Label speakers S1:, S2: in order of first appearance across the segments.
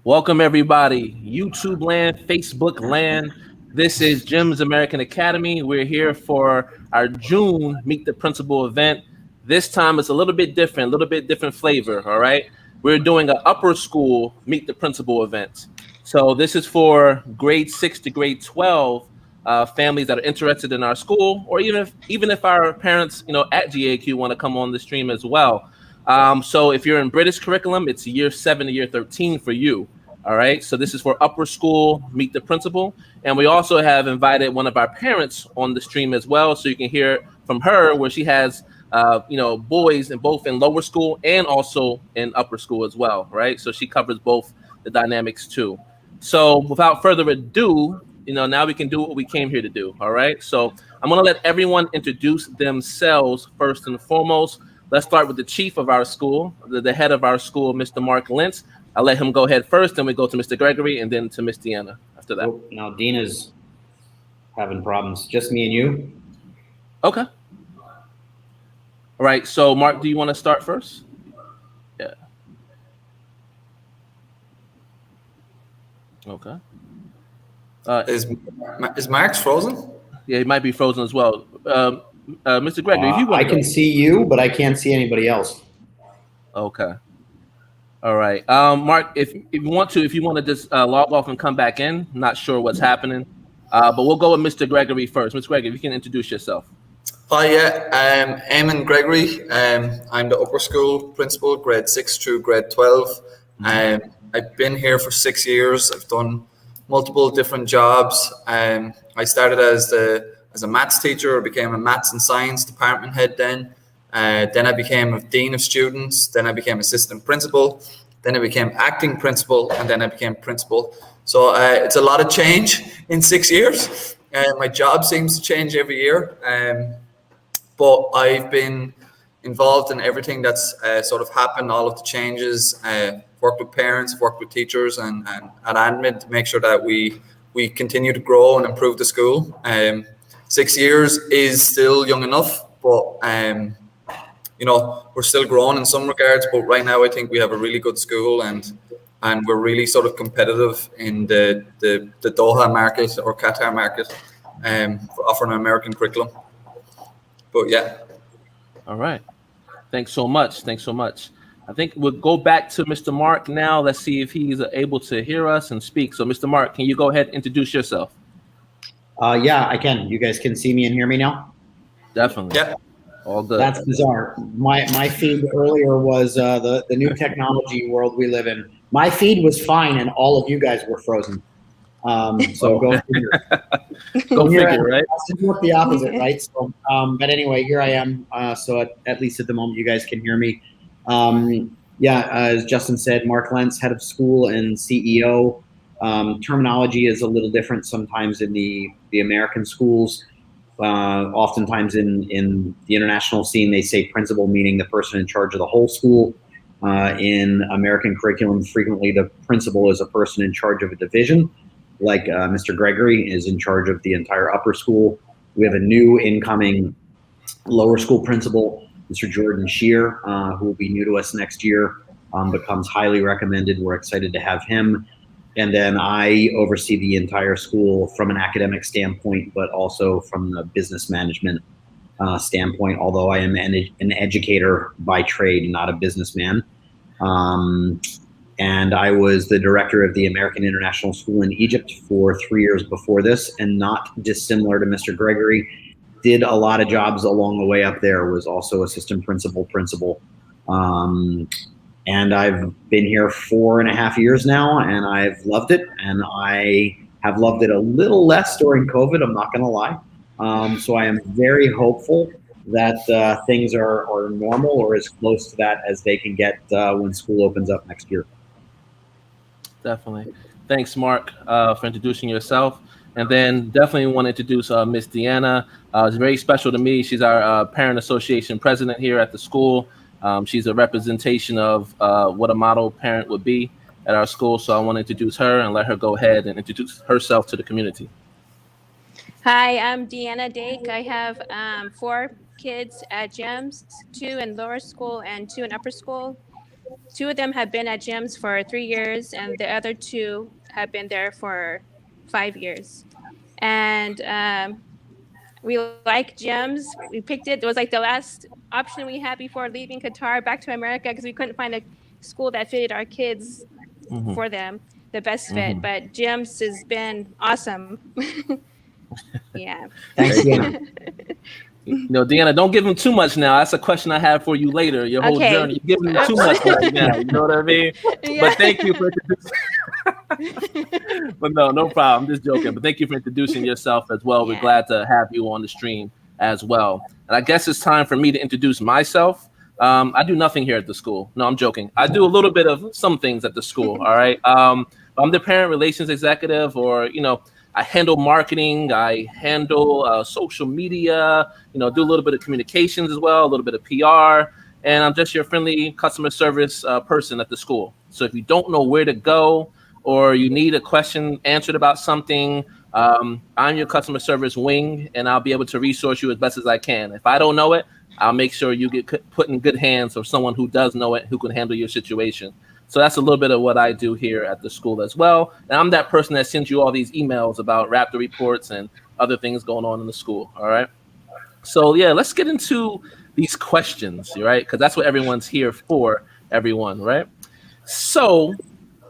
S1: Welcome, everybody. YouTube land, Facebook land. This is Jim's American Academy. We're here for our June Meet the Principal event. This time it's a little bit different flavor, all right? We're doing an upper school Meet the Principal event. So this is for grade 6 to grade 12 families that are interested in our school, or even if our parents, at GAAQ want to come on the stream as well. So if you're in British curriculum, it's year 7 to year 13 for you. All right. So this is for upper school, meet the principal. And we also have invited one of our parents on the stream as well. So you can hear from her where she has, boys in both in lower school and also in upper school as well. Right. So she covers both the dynamics too. So without further ado, now we can do what we came here to do. All right. So I'm going to let everyone introduce themselves first and foremost. Let's start with the chief of our school, the head of our school, Mr. Mark Lentz. I'll let him go ahead first, then we go to Mr. Gregory, and then to Miss Deanna after that.
S2: Oh, now Dina's having problems. Just me and you?
S1: Okay. All right, so Mark, do you want to start first? Yeah. Okay.
S3: Is Mark's frozen?
S1: Yeah, he might be frozen as well. Mr. Gregory, if you want
S2: I can see you, but I can't see anybody else.
S1: Okay. All right. Mark, if you want to just log off and come back in, not sure what's happening. But we'll go with Mr. Gregory first. Mr. Gregory, if you can introduce yourself.
S3: Hi, Eamonn Gregory. I'm the upper school principal, grade 6 through grade 12. I've been here for 6 years. I've done multiple different jobs. I started as a maths teacher. I became a maths and science department head then. Then I became a dean of students. Then I became assistant principal. Then I became acting principal, and then I became principal. So it's a lot of change in 6 years. My job seems to change every year, but I've been involved in everything that's sort of happened, all of the changes. Worked with parents, worked with teachers, and at admin to make sure that we continue to grow and improve the school. 6 years is still young enough, but we're still growing in some regards, but right now I think we have a really good school and we're really sort of competitive in the Doha market or Qatar market for offering an American curriculum. But yeah.
S1: All right. Thanks so much. I think we'll go back to Mr. Mark now. Let's see if he's able to hear us and speak. So Mr. Mark, can you go ahead and introduce yourself?
S2: Yeah, I can. You guys can see me and hear me now?
S1: Definitely.
S3: Yeah.
S1: All good.
S2: That's bizarre. My feed earlier was the new technology world we live in. My feed was fine, and all of you guys were frozen. So go figure.
S1: Go figure, right?
S2: It's the opposite, right? So, but anyway, here I am. So at least at the moment, you guys can hear me. As Justin said, Mark Lentz, head of school and CEO. Terminology is a little different sometimes in the American schools. Oftentimes in the international scene, they say principal, meaning the person in charge of the whole school. In American curriculum, frequently the principal is a person in charge of a division, like Mr. Gregory is in charge of the entire upper school. We have a new incoming lower school principal, Mr. Jordan Shear, who will be new to us next year, becomes highly recommended. We're excited to have him. And then I oversee the entire school from an academic standpoint, but also from the business management standpoint, although I am an educator by trade, not a businessman. And I was the director of the American International School in Egypt for 3 years before this, and not dissimilar to Mr. Gregory, did a lot of jobs along the way up there, was also assistant principal. And I've been here 4.5 years now, and I've loved it. And I have loved it a little less during COVID, I'm not gonna lie. So I am very hopeful that things are normal or as close to that as they can get when school opens up next year.
S1: Definitely. Thanks, Mark, for introducing yourself. And then definitely want to introduce Miss Deanna. It's very special to me. She's our Parent Association president here at the school. She's a representation of what a model parent would be at our school. So I want to introduce her and let her go ahead and introduce herself to the community.
S4: Hi, I'm Deanna Dake. I have 4 kids at GEMS, 2 in lower school and 2 in upper school. two of them have been at GEMS for 3 years, and the other two have been there for 5 years. And we like GEMS. We picked it. It was like the last option we had before leaving Qatar back to America because we couldn't find a school that fitted our kids for them, the best fit. But GEMS has been awesome. Yeah.
S2: Thanks, Deanna.
S1: Deanna, don't give him too much now. That's a question I have for you later. Your whole journey, you're giving him too much right now. You know what I mean? Yeah. But thank you for introducing. But no problem. I'm just joking. But thank you for introducing yourself as well. We're glad to have you on the stream as well. And I guess it's time for me to introduce myself. I do nothing here at the school. No, I'm joking. I do a little bit of some things at the school. All right. I'm the parent relations executive, or I handle marketing. I handle social media, do a little bit of communications as well, a little bit of PR. And I'm just your friendly customer service person at the school. So if you don't know where to go or you need a question answered about something, I'm your customer service wing, and I'll be able to resource you as best as I can. If I don't know it, I'll make sure you get put in good hands of someone who does know it, who can handle your situation. So that's a little bit of what I do here at the school as well. And I'm that person that sends you all these emails about Raptor reports and other things going on in the school. All right. So yeah, let's get into these questions, right? Because that's what everyone's here for, everyone, right? So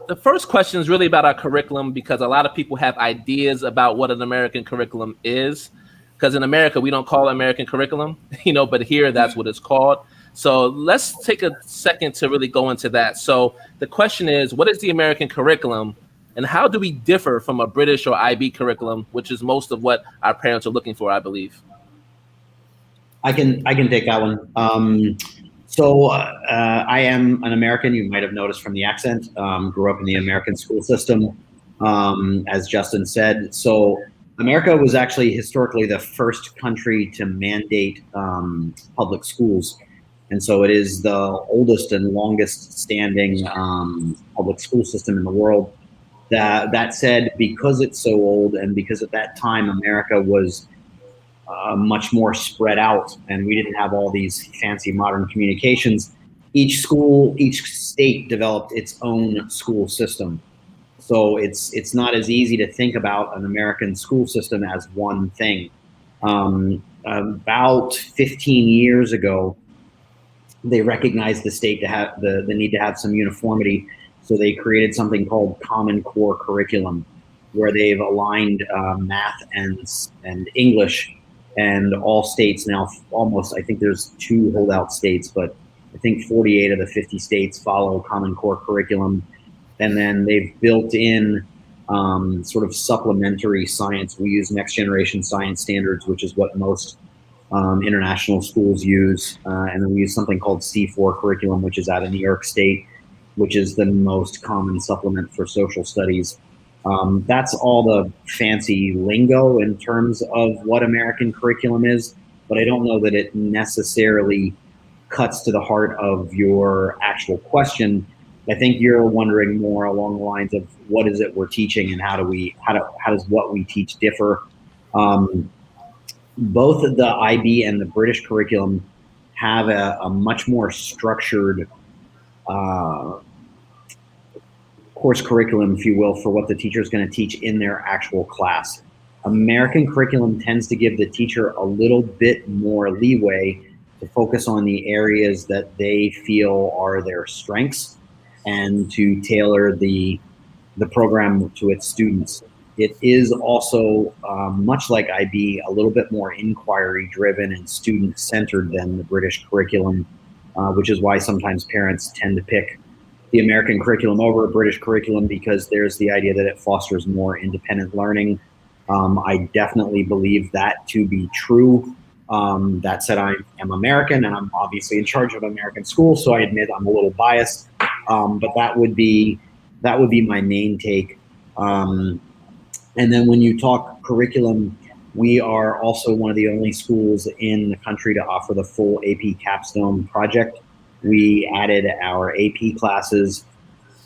S1: the first question is really about our curriculum, because a lot of people have ideas about what an American curriculum is. Because in America, we don't call it American curriculum, but here that's what it's called. So let's take a second to really go into that. So the question is, what is the American curriculum, and how do we differ from a British or IB curriculum, which is most of what our parents are looking for, I believe?
S2: I can take that one. I am an American. You might have noticed from the accent. Grew up in the American school system, as Justin said. So America was actually historically the first country to mandate public schools. And so it is the oldest and longest standing public school system in the world. That said, because it's so old, and because at that time America was much more spread out and we didn't have all these fancy modern communications, each state developed its own school system. So it's not as easy to think about an American school system as one thing. About 15 years ago, they recognized the state to have the need to have some uniformity. So they created something called Common Core Curriculum, where they've aligned math and English, and all states now, almost, I think there's 2 holdout states, but I think 48 of the 50 states follow Common Core Curriculum. And then they've built in sort of supplementary science. We use next generation science standards, which is what most international schools use. And then we use something called C4 curriculum, which is out of New York State, which is the most common supplement for social studies. That's all the fancy lingo in terms of what American curriculum is, but I don't know that it necessarily cuts to the heart of your actual question. I think you're wondering more along the lines of what is it we're teaching, and how does what we teach differ. Both the IB and the British curriculum have a much more structured course curriculum, if you will, for what the teacher is going to teach in their actual class. American curriculum tends to give the teacher a little bit more leeway to focus on the areas that they feel are their strengths, and to tailor the program to its students. It is also, much like IB, a little bit more inquiry-driven and student-centered than the British curriculum, which is why sometimes parents tend to pick the American curriculum over a British curriculum, because there's the idea that it fosters more independent learning. I definitely believe that to be true. That said, I am American, and I'm obviously in charge of American schools, so I admit I'm a little biased. But that would be my main take. And then when you talk curriculum, we are also one of the only schools in the country to offer the full AP capstone project. We added our AP classes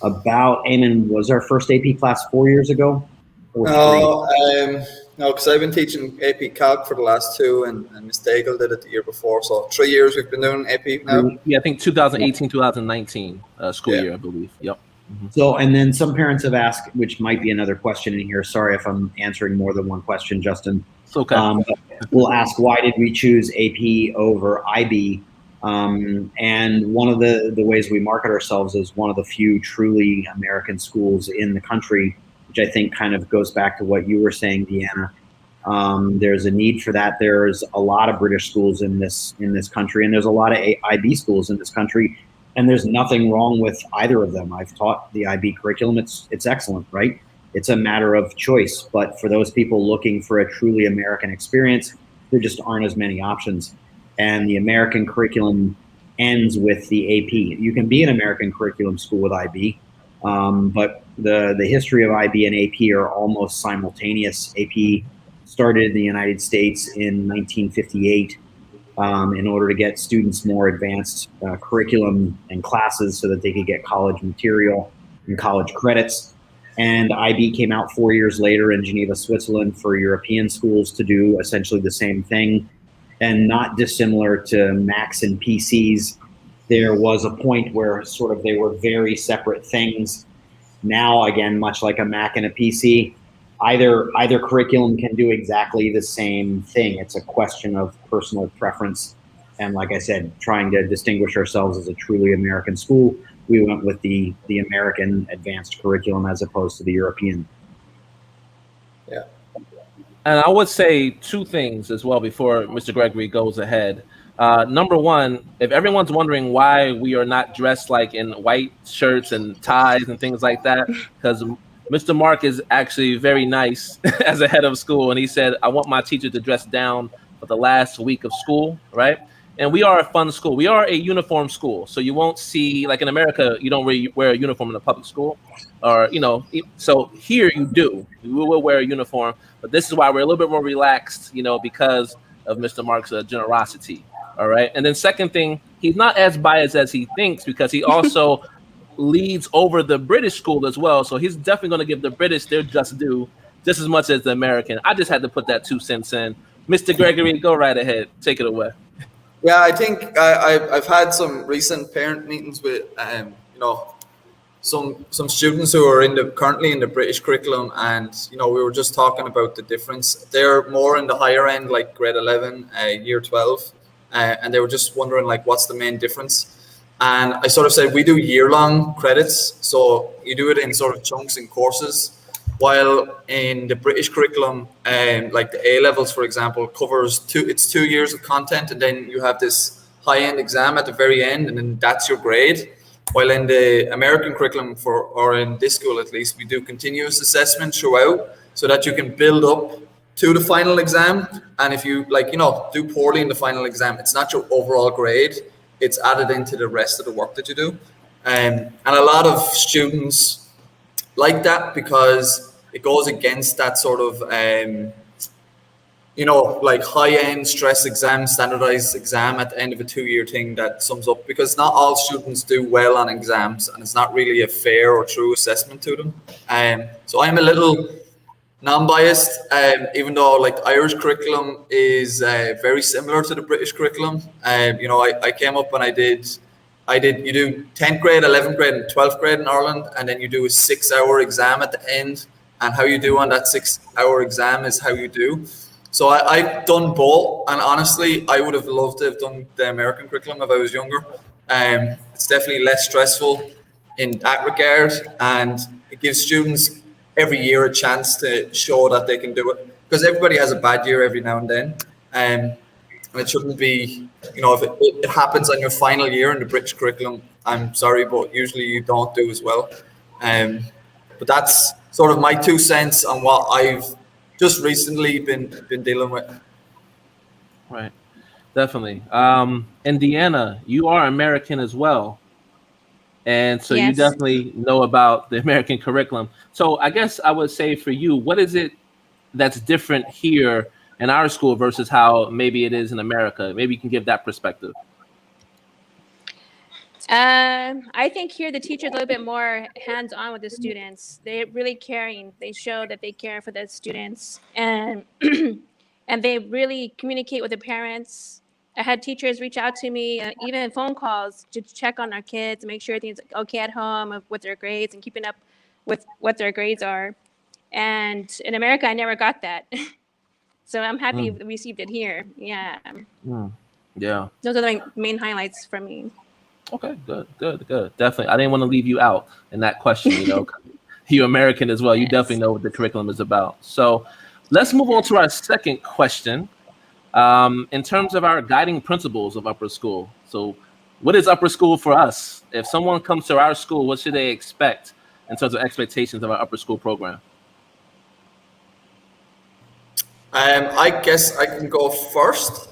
S2: about, Eamonn, was our first AP class 4 years ago?
S3: No, No, because I've been teaching AP Calc for the last two, and Miss Daigle did it the year before. So 3 years we've been doing AP now.
S1: Yeah, I think 2018, 2019 school
S3: Yeah.
S1: year, I believe. Yep.
S2: So, and then some parents have asked, which might be another question in here. Sorry if I'm answering more than one question, Justin.
S1: It's okay.
S2: We'll ask, why did we choose AP over IB? And one of the ways we market ourselves is one of the few truly American schools in the country, which I think kind of goes back to what you were saying, Deanna. There's a need for that. There's a lot of British schools in this country, and there's a lot of IB schools in this country, and there's nothing wrong with either of them. I've taught the IB curriculum. It's excellent, right? It's a matter of choice. But for those people looking for a truly American experience, there just aren't as many options. And the American curriculum ends with the AP. You can be an American curriculum school with IB, but the history of IB and AP are almost simultaneous. AP started in the United States in 1958 in order to get students more advanced curriculum and classes so that they could get college material and college credits. And IB came out 4 years later in Geneva, Switzerland for European schools to do essentially the same thing. And not dissimilar to Macs and PCs, there was a point where sort of they were very separate things. Now, again, much like a Mac and a PC, either curriculum can do exactly the same thing. It's a question of personal preference. And like I said, trying to distinguish ourselves as a truly American school, we went with the American advanced curriculum as opposed to the European.
S3: Yeah.
S1: And I would say two things as well before Mr. Gregory goes ahead. Number one, if everyone's wondering why we are not dressed like in white shirts and ties and things like that, because Mr. Mark is actually very nice as a head of school. And he said, I want my teacher to dress down for the last week of school, right? And we are a fun school. We are a uniform school. So you won't see, like in America, you don't really wear a uniform in a public school. Or, so here you do. You will wear a uniform. But this is why we're a little bit more relaxed, because of Mr. Mark's generosity. All right. And then second thing, he's not as biased as he thinks because he also leads over the British school as well. So he's definitely going to give the British their just due just as much as the American. I just had to put that 2 cents in. Mr. Gregory, go right ahead. Take it away.
S3: Yeah, I think I've had some recent parent meetings with, some students who are currently in the British curriculum, and we were just talking about the difference. They're more in the higher end, like grade 11, year 12, and they were just wondering like what's the main difference. And I sort of said we do year-long credits, so you do it in sort of chunks and courses. While in the British curriculum, like the A levels, for example, covers 2 years of content, and then you have this high-end exam at the very end, and then that's your grade. While in the American curriculum, or in this school at least, we do continuous assessment throughout, so that you can build up to the final exam. And if you do poorly in the final exam, it's not your overall grade; it's added into the rest of the work that you do. And a lot of students like that because it goes against that sort of, like high-end stress exam, standardized exam at the end of a 2-year thing that sums up, because not all students do well on exams, and it's not really a fair or true assessment to them. So I'm a little non-biased, even though like the Irish curriculum is very similar to the British curriculum. I came up and you do 10th grade, 11th grade, and 12th grade in Ireland, and then you do a 6-hour exam at the end. And how you do on that 6-hour exam is how you do. So I've done both, and honestly, I would have loved to have done the American curriculum if I was younger. It's definitely less stressful in that regard, and it gives students every year a chance to show that they can do it. Because everybody has a bad year every now and then. And it shouldn't be, if it happens on your final year in the British curriculum, I'm sorry, but usually you don't do as well. But that's sort of my 2 cents on what I've just recently been dealing with.
S1: Right, definitely. And Deanna, you are American as well. And so you definitely know about the American curriculum. So I guess I would say for you, what is it that's different here in our school versus how maybe it is in America? Maybe you can give that perspective.
S4: I think here the teacher's a little bit more hands-on with the students. They're really caring. They show that they care for the students, and and they really communicate with the parents. I had teachers reach out to me, even phone calls, to check on our kids, make sure everything's okay at home with their grades and keeping up with what their grades are. And in America, I never got that. So I'm happy we received it here. Yeah.
S1: Yeah.
S4: Those are the main highlights for me.
S1: Okay, good. Definitely. I didn't want to leave you out in that question, you know. You're American as well. You definitely know what the curriculum is about. So let's move on to our second question. In terms of our guiding principles of upper school. So what is upper school for us? If someone comes to our school, what should they expect in terms of expectations of our upper school program?
S3: I guess I can go first.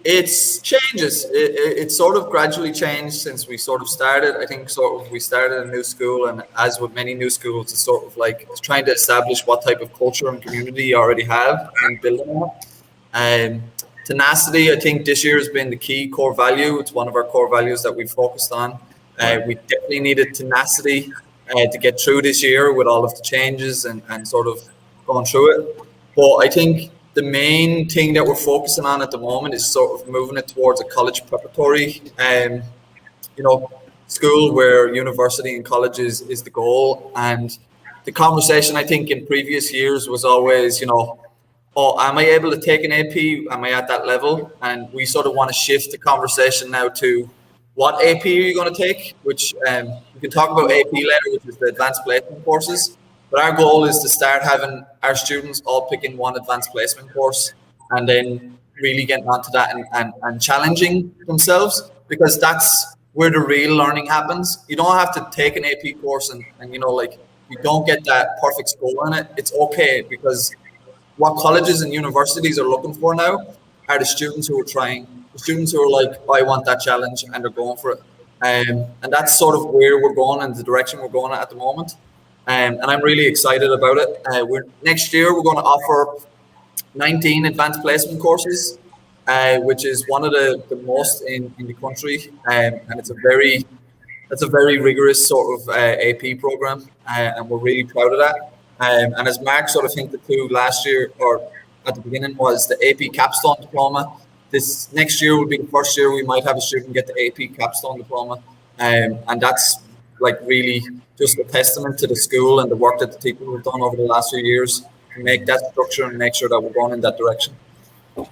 S3: It changes. It sort of gradually changed since we sort of started. I think we started a new school, and as with many new schools, it's sort of like trying to establish what type of culture and community you already have and building on. Tenacity, I think this year has been the key core value. It's one of our core values that we focused on. We definitely needed tenacity to get through this year with all of the changes and sort of going through it. But I think the main thing that we're focusing on at the moment is sort of moving it towards a college preparatory, school where university and college is the goal. And the conversation I think in previous years was always, oh, am I able to take an AP? Am I at that level? And we sort of want to shift the conversation now to what AP are you going to take, which we can talk about AP later, which is the advanced placement courses. But our goal is to start having our students all picking one advanced placement course and then really getting onto that and challenging themselves, because that's where the real learning happens. You don't have to take an AP course and you don't get that perfect score on it. It's okay, because what colleges and universities are looking for now are the students who are trying, the students who are like, I want that challenge, and they're going for it. And that's sort of where we're going and the direction we're going at the moment. And I'm really excited about it. Next year, we're going to offer 19 advanced placement courses, which is one of the most in the country. And it's a very rigorous sort of AP program. And we're really proud of that. And as Mark sort of hinted to last year, or at the beginning, was the AP capstone diploma. This next year will be the first year we might have a student get the AP capstone diploma. And that's like really just a testament to the school and the work that the people have done over the last few years to make that structure and make sure that we're going in that direction.
S1: Yeah.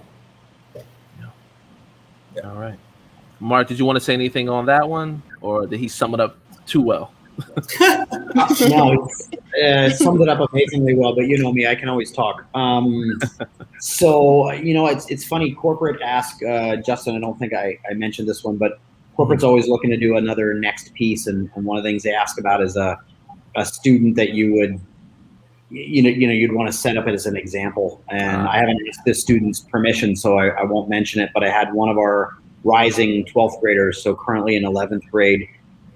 S1: All right. Mark, did you want to say anything on that one, or did he sum it up too well?
S2: No, summed it up amazingly well, but you know me, I can always talk. So, it's funny, corporate ask, Justin, I don't think I mentioned this one, but corporate's always looking to do another next piece, and one of the things they ask about is a student that you would, you'd want to set up it as an example. And I haven't asked this student's permission, so I won't mention it, but I had one of our rising 12th graders, so currently in 11th grade,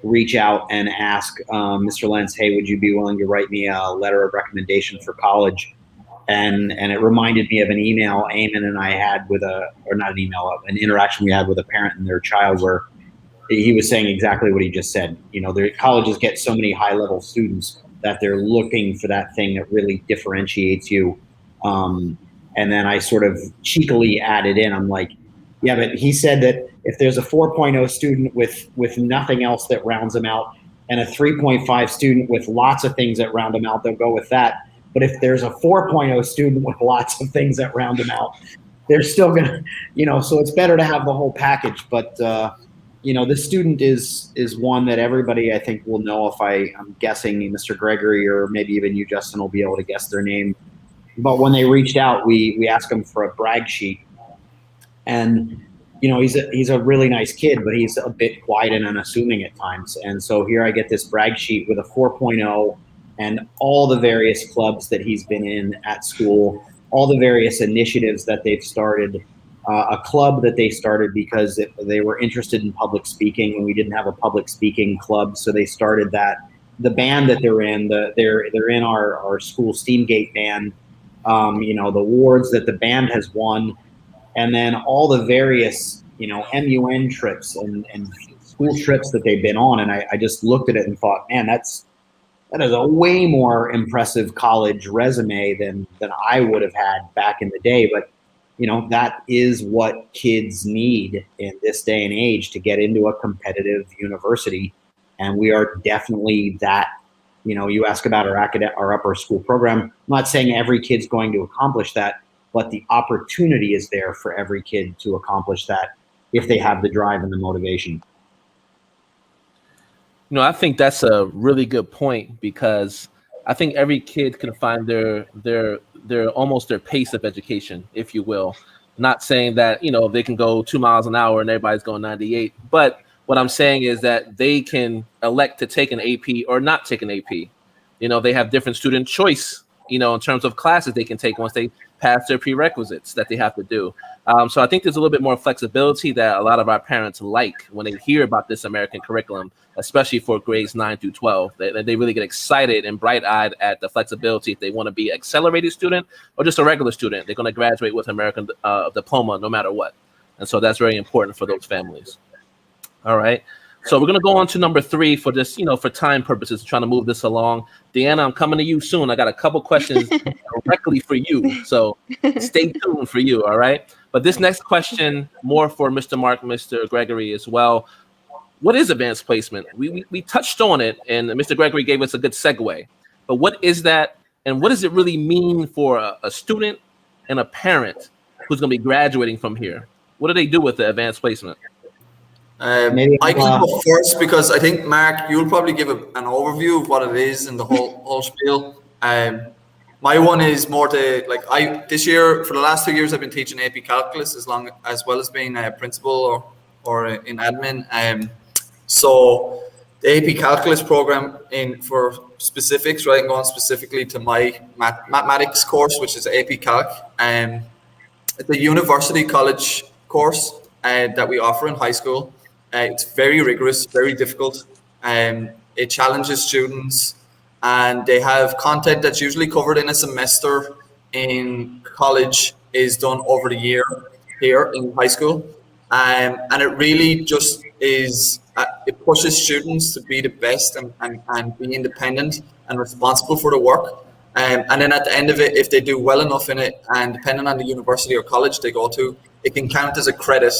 S2: reach out and ask Mr. Lentz, hey, would you be willing to write me a letter of recommendation for college? And it reminded me of an email Eamonn and I had an interaction we had with a parent and their child, where he was saying exactly what he just said. Their colleges get so many high-level students that they're looking for that thing that really differentiates you. And then I sort of cheekily added in, I'm like, yeah, but he said that if there's a 4.0 student with nothing else that rounds them out, and a 3.5 student with lots of things that round them out, they'll go with that. But if there's a 4.0 student with lots of things that round them out, they're still gonna, so it's better to have the whole package. But this student is one that everybody, I think, will know. If I'm guessing Mr. Gregory, or maybe even you, Justin, will be able to guess their name. But when they reached out, we asked them for a brag sheet. And, he's a really nice kid, but he's a bit quiet and unassuming at times. And so here I get this brag sheet with a 4.0 and all the various clubs that he's been in at school, all the various initiatives that they've started, a club that they started because they were interested in public speaking, and we didn't have a public speaking club, so they started that. The band that they're in, they're in our school Steamgate band, the awards that the band has won, and then all the various MUN trips and school trips that they've been on. And I just looked at it and thought, man, that is a way more impressive college resume than I would have had back in the day. But, that is what kids need in this day and age to get into a competitive university. And we are definitely that. You ask about our upper school program. I'm not saying every kid's going to accomplish that, but the opportunity is there for every kid to accomplish that if they have the drive and the motivation.
S1: I think that's a really good point, because I think every kid can find their almost their pace of education, if you will. Not saying that, they can go 2 miles an hour and everybody's going 98, but what I'm saying is that they can elect to take an AP or not take an AP. They have different student choice, in terms of classes they can take once they pass their prerequisites that they have to do. So I think there's a little bit more flexibility that a lot of our parents like when they hear about this American curriculum, especially for grades 9 through 12. They really get excited and bright-eyed at the flexibility if they want to be an accelerated student or just a regular student. They're going to graduate with American diploma no matter what. And so that's very important for those families. All right. So we're going to go on to number 3 for this, for time purposes, trying to move this along. Deanna, I'm coming to you soon. I got a couple questions directly for you. So stay tuned for you. All right. But this next question, more for Mr. Mark, Mr. Gregory as well. What is advanced placement? We touched on it, and Mr. Gregory gave us a good segue. But what is that? And what does it really mean for a student and a parent who's going to be graduating from here? What do they do with the advanced placement?
S3: I can go first, because I think, Mark, you'll probably give an overview of what it is and the whole spiel. My one is more to, this year, for the last 2 years, I've been teaching AP Calculus as well as being a principal or in admin. So the AP Calculus program, for specifics, right, and going specifically to my mathematics course, which is AP Calc, the university college course that we offer in high school. It's very rigorous, very difficult. It challenges students, and they have content that's usually covered in a semester in college is done over the year here in high school. And it really just is, it pushes students to be the best and be independent and responsible for the work. And then at the end of it, if they do well enough in it, and depending on the university or college they go to, it can count as a credit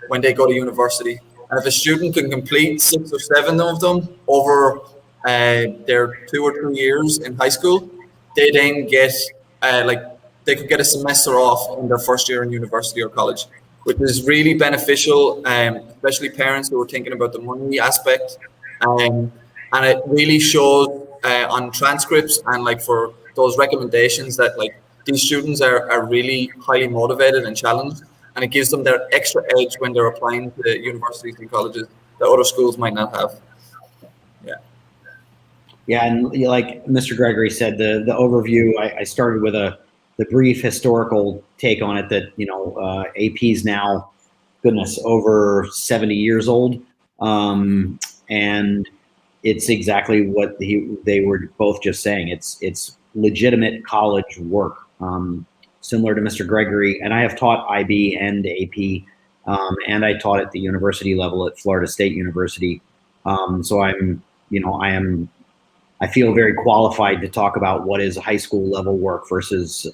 S3: when they go to university. And if a student can complete 6 or 7 of them over their 2 or 3 years in high school, they then get they could get a semester off in their first year in university or college, which is really beneficial, especially parents who are thinking about the money aspect. And it really shows on transcripts and for those recommendations that these students are really highly motivated and challenged. And it gives them their extra edge when they're applying to universities and colleges that other schools might not have.
S2: Yeah, and like Mr. Gregory said, the overview, I started with the brief historical take on it that, AP is now, goodness, over 70 years old. And it's exactly what they were both just saying. It's legitimate college work. Similar to Mr. Gregory, and I have taught IB and AP, and I taught at the university level at Florida State University. So I feel very qualified to talk about what is high school level work versus,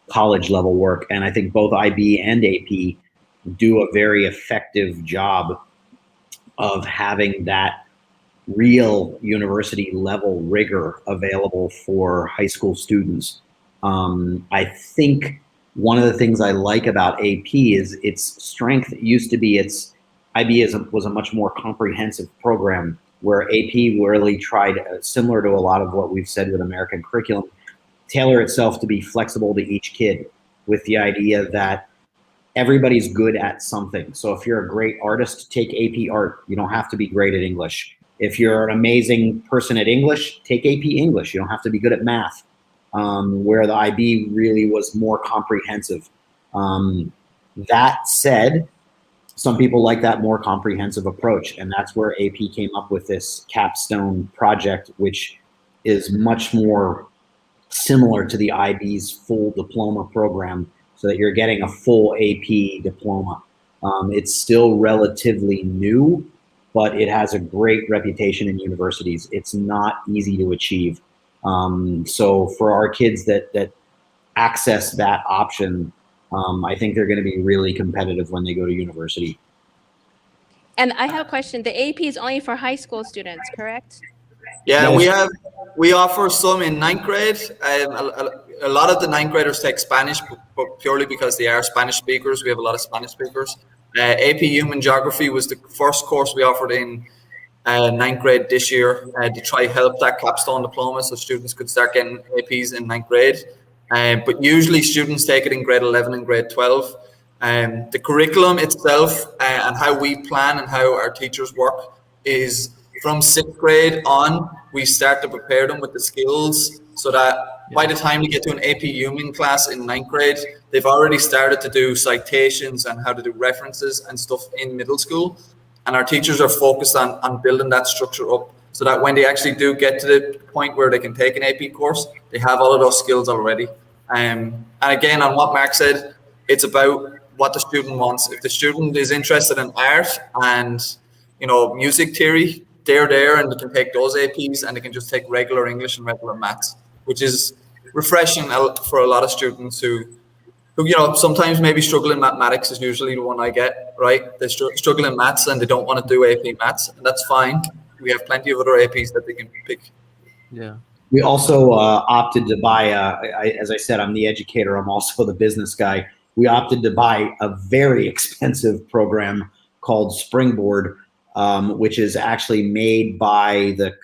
S2: college level work. And I think both IB and AP do a very effective job of having that real university level rigor available for high school students. I think one of the things I like about AP is its strength. It used to be IB was a much more comprehensive program, where AP really tried, similar to a lot of what we've said with American curriculum, tailor itself to be flexible to each kid, with the idea that everybody's good at something. So if you're a great artist, take AP art. You don't have to be great at English. If you're an amazing person at English, take AP English. You don't have to be good at math. Where the IB really was more comprehensive. That said, some people like that more comprehensive approach, and that's where AP came up with this capstone project, which is much more similar to the IB's full diploma program, so that you're getting a full AP diploma. It's still relatively new, but it has a great reputation in universities. It's not easy to achieve. So for our kids that access that option, I think they're going to be really competitive when they go to university.
S4: And I have a question. The AP is only for high school students, correct?
S3: Yeah,
S2: Yes.
S3: we offer some in ninth grade. A lot of the ninth graders take Spanish, but purely because they are Spanish speakers. We have a lot of Spanish speakers. AP Human Geography was the first course we offered in ninth grade this year to try help that capstone diploma so students could start getting APs in ninth grade. But usually students take it in grade 11 and grade 12. The curriculum itself and how we plan and how our teachers work is from sixth grade on, we start to prepare them with the skills so that by the time they get to an AP Human class in ninth grade, they've already started to do citations and how to do references and stuff in middle school. And our teachers are focused on building that structure up so that when they actually do get to the point where they can take an AP course, they have all of those skills already. And again, on what Mark said, it's about what the student wants. If the student is interested in art and music theory, they're there and they can take those APs and they can just take regular English and regular maths, which is refreshing for a lot of students who sometimes maybe struggle in mathematics is usually the one I get, right? They struggle in maths and they don't want to do AP maths, and that's fine. We have plenty of other APs that they can pick.
S1: Yeah.
S2: We also opted to buy, as I said, I'm the educator. I'm also the business guy. We opted to buy a very expensive program called Springboard, which is actually made by the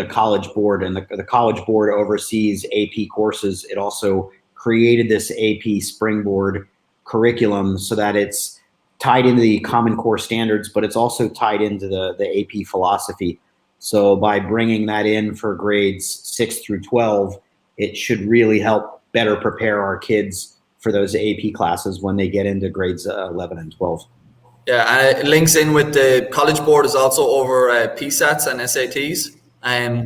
S2: College Board, and the College Board oversees AP courses. It also created this AP Springboard curriculum so that it's tied into the Common Core standards, but it's also tied into the AP philosophy. So by bringing that in for grades 6 through 12, it should really help better prepare our kids for those AP classes when they get into grades 11 and 12.
S3: Yeah, and it links in with the College Board is also over PSATs and SATs.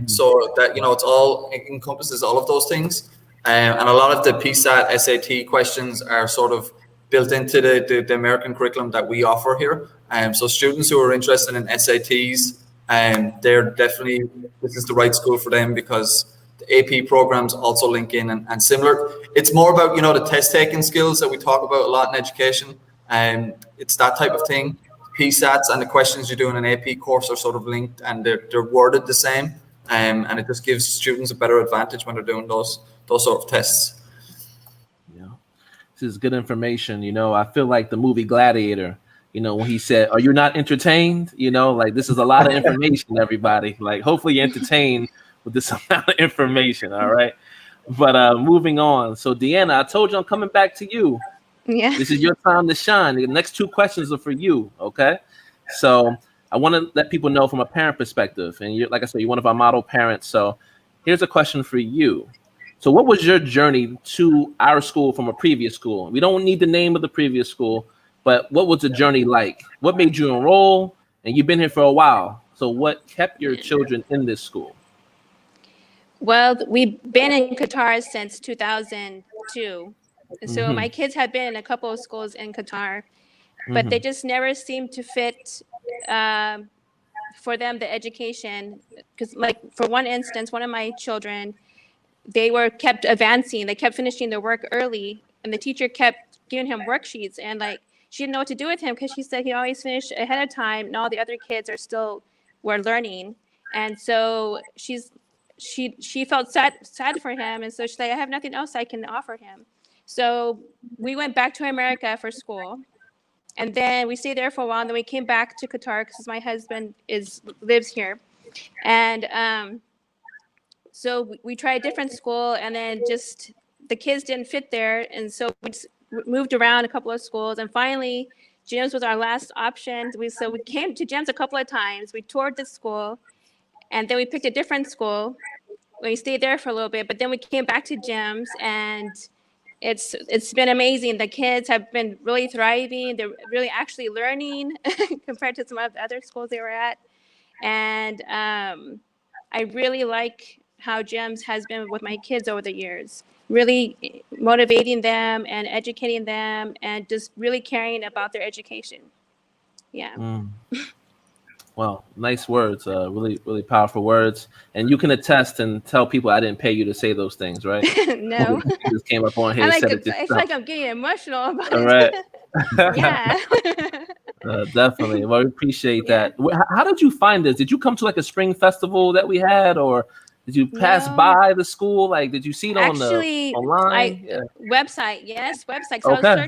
S3: So that, it encompasses all of those things. And a lot of the PSAT, SAT questions are sort of built into the American curriculum that we offer here. So students who are interested in SATs, they're definitely, this is the right school for them because the AP programs also link in and similar. It's more about, the test taking skills that we talk about a lot in education. It's that type of thing. PSATs and the questions you do in an AP course are sort of linked and they're worded the same. And it just gives students a better advantage when they're doing those sort of tests.
S1: Yeah, this is good information. I feel like the movie Gladiator, when he said, "Are you not entertained?" Like this is a lot of information, everybody. Like hopefully you're entertained with this amount of information. All right. But moving on. So Deanna, I told you I'm coming back to you.
S4: Yeah.
S1: This is your time to shine. The next two questions are for you. Okay. So I want to let people know from a parent perspective. And like I said, you're one of our model parents. So here's a question for you. So what was your journey to our school from a previous school? We don't need the name of the previous school, but what was the journey like? What made you enroll? And you've been here for a while. So what kept your children in this school?
S4: Well, we've been in Qatar since 2002. So my kids have been in a couple of schools in Qatar, but they just never seemed to fit for them the education. Because like for one instance, one of my children, they were kept advancing. They kept finishing their work early, and the teacher kept giving him worksheets. And like she didn't know what to do with him because she said he always finished ahead of time, and all the other kids were learning. And so she felt sad for him, and so she's like, I have nothing else I can offer him. So we went back to America for school, and then we stayed there for a while. And then we came back to Qatar because my husband lives here, and so we tried a different school, and then just the kids didn't fit there, and so we just moved around a couple of schools, and finally, GEMS was our last option. So we came to GEMS a couple of times. We toured the school, and then we picked a different school. We stayed there for a little bit, but then we came back to GEMS, and it's been amazing. The kids have been really thriving. They're really actually learning compared to some of the other schools they were at. And I really like how GEMS has been with my kids over the years. Really motivating them and educating them and just really caring about their education. Yeah.
S1: Well, nice words, really, really powerful words. And you can attest and tell people I didn't pay you to say those things, right?
S4: No.
S1: You just came up on here and said it
S4: I feel
S1: yourself.
S4: like I'm getting emotional about
S1: All
S4: it.
S1: right.
S4: Yeah.
S1: Definitely. Well, we appreciate that. How did you find this? Did you come to like a spring festival that we had, or did you pass by the school? Like, did you see it online?
S4: Website. Yes, website. So I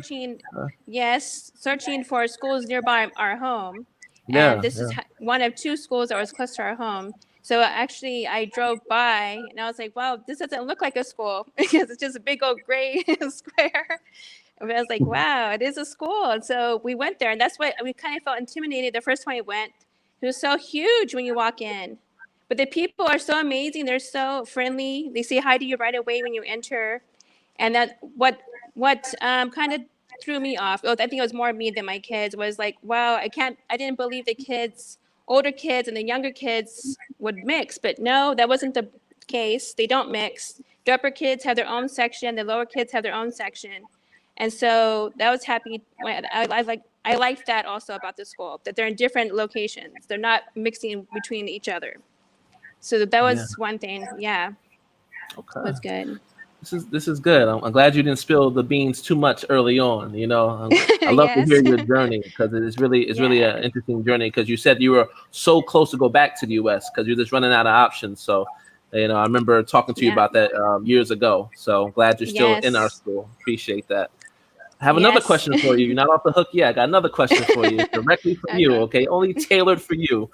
S4: was searching for schools nearby our home. And this is one of 2 schools that was close to our home. So actually, I drove by and I was like, wow, this doesn't look like a school because it's just a big old gray square. And I was like, wow, it is a school. And so we went there, and that's what we kind of felt intimidated the first time we went. It was so huge when you walk in. But the people are so amazing. They're so friendly. They say hi to you right away when you enter. And that what kind of threw me off. I think it was more me than my kids. Was like, wow, I didn't believe the older kids and the younger kids would mix. But no, that wasn't the case. They don't mix. The upper kids have their own section. The lower kids have their own section. And so that was happy. I liked that also about the school, that they're in different locations. They're not mixing between each other. So that was one thing. Yeah. Okay. That's good.
S1: This is good. I'm glad you didn't spill the beans too much early on. You know, I love to hear your journey, because it's really an interesting journey. Because you said you were so close to go back to the U.S. because you're just running out of options. So, you know, I remember talking to you about that years ago. So I'm glad you're still in our school. Appreciate that. I have another question for you. You're not off the hook yet. I got another question for you directly from you. Okay, only tailored for you.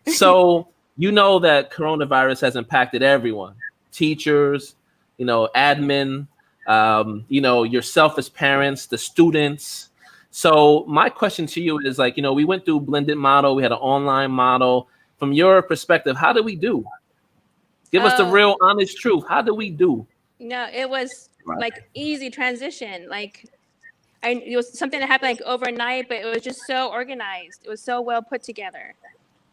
S1: So you know that coronavirus has impacted everyone, teachers, you know, admin, you know, yourself as parents, the students. So my question to you is, like, you know, we went through blended model. We had an online model. From your perspective, how do we do? Give us the real honest truth. How do we do?
S4: No, it was like easy transition. Like it was something that happened like overnight, but it was just so organized. It was so well put together.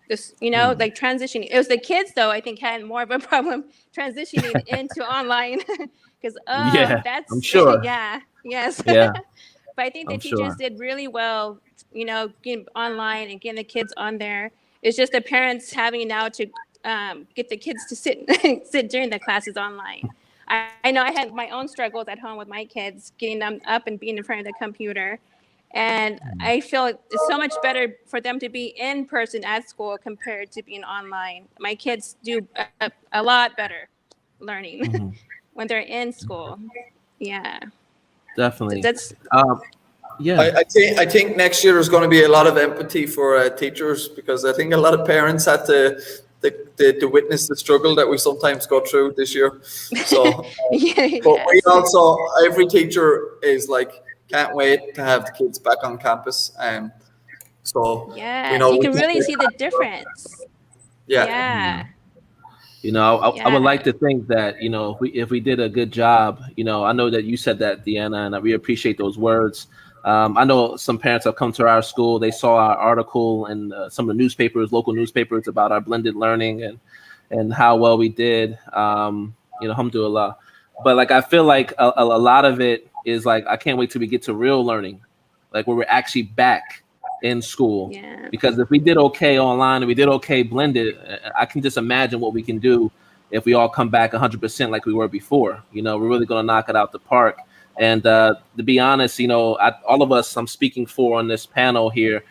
S4: This, you know, like transitioning. It was the kids, though, I think, had more of a problem transitioning into online because that's,
S1: I'm sure.
S4: Yes.
S1: Yeah.
S4: But I think the teachers did really well, you know, getting online and getting the kids on there. It's just the parents having now to get the kids to sit during the classes online. I know I had my own struggles at home with my kids, getting them up and being in front of the computer. And I feel it's so much better for them to be in person at school compared to being online. My kids do a lot better learning when they're in school. Yeah.
S1: Definitely.
S4: That's
S3: I think next year there's going to be a lot of empathy for teachers, because I think a lot of parents had to witness the struggle that we sometimes go through this year. So, but we also, every teacher is like, can't wait to have the kids back on campus. So you know,
S4: you can really see the difference. Yeah.
S1: You know, I would like to think that, you know, if we did a good job, you know, I know that you said that, Deanna, and we appreciate those words. I know some parents have come to our school. They saw our article and some of the newspapers, local newspapers, about our blended learning and how well we did. You know, alhamdulillah. But like, I feel like a lot of it is like, I can't wait till we get to real learning, like where we're actually back in school. Because if we did okay online and we did okay blended, I can just imagine what we can do if we all come back 100% like we were before. You know, we're really going to knock it out the park. And to be honest, you know, all of us I'm speaking for on this panel here,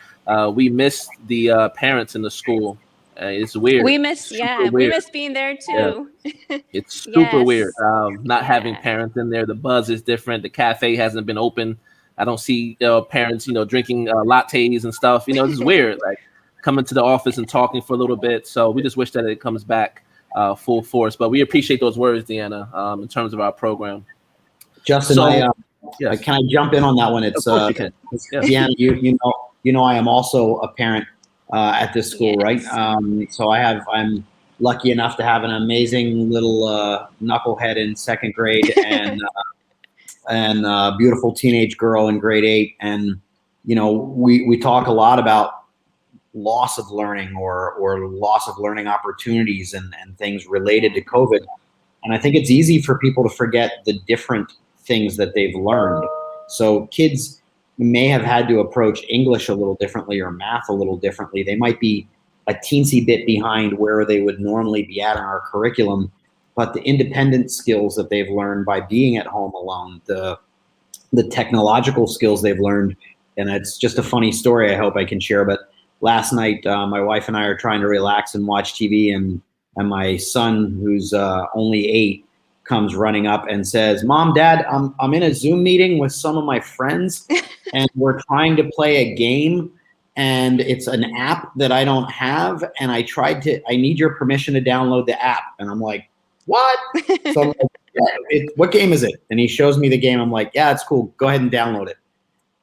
S1: we miss the parents in the school. It's weird.
S4: We miss being there too.
S1: Yeah. It's super weird not having parents in there. The buzz is different. The cafe hasn't been open. I don't see parents, you know, drinking lattes and stuff. You know, this is weird. Like coming to the office and talking for a little bit. So we just wish that it comes back full force. But we appreciate those words, Deanna, in terms of our program.
S2: Justin, can I jump in on that one? It's
S1: of course you can.
S2: Deanna, you know, I am also a parent at this school, right? So I'm lucky enough to have an amazing little knucklehead in second grade and a beautiful teenage girl in grade 8. And, you know, we talk a lot about loss of learning or loss of learning opportunities and things related to COVID. And I think it's easy for people to forget the different things that they've learned. So kids may have had to approach English a little differently or math a little differently. They might be a teensy bit behind where they would normally be at in our curriculum, but the independent skills that they've learned by being at home alone, the technological skills they've learned, and it's just a funny story I hope I can share, but last night my wife and I are trying to relax and watch TV, and my son, who's only 8, comes running up and says, "Mom, Dad, I'm in a Zoom meeting with some of my friends, and we're trying to play a game, and it's an app that I don't have, and I need your permission to download the app." And I'm like, "What?" So I'm like, "What game is it?" And he shows me the game. I'm like, "Yeah, it's cool. Go ahead and download it."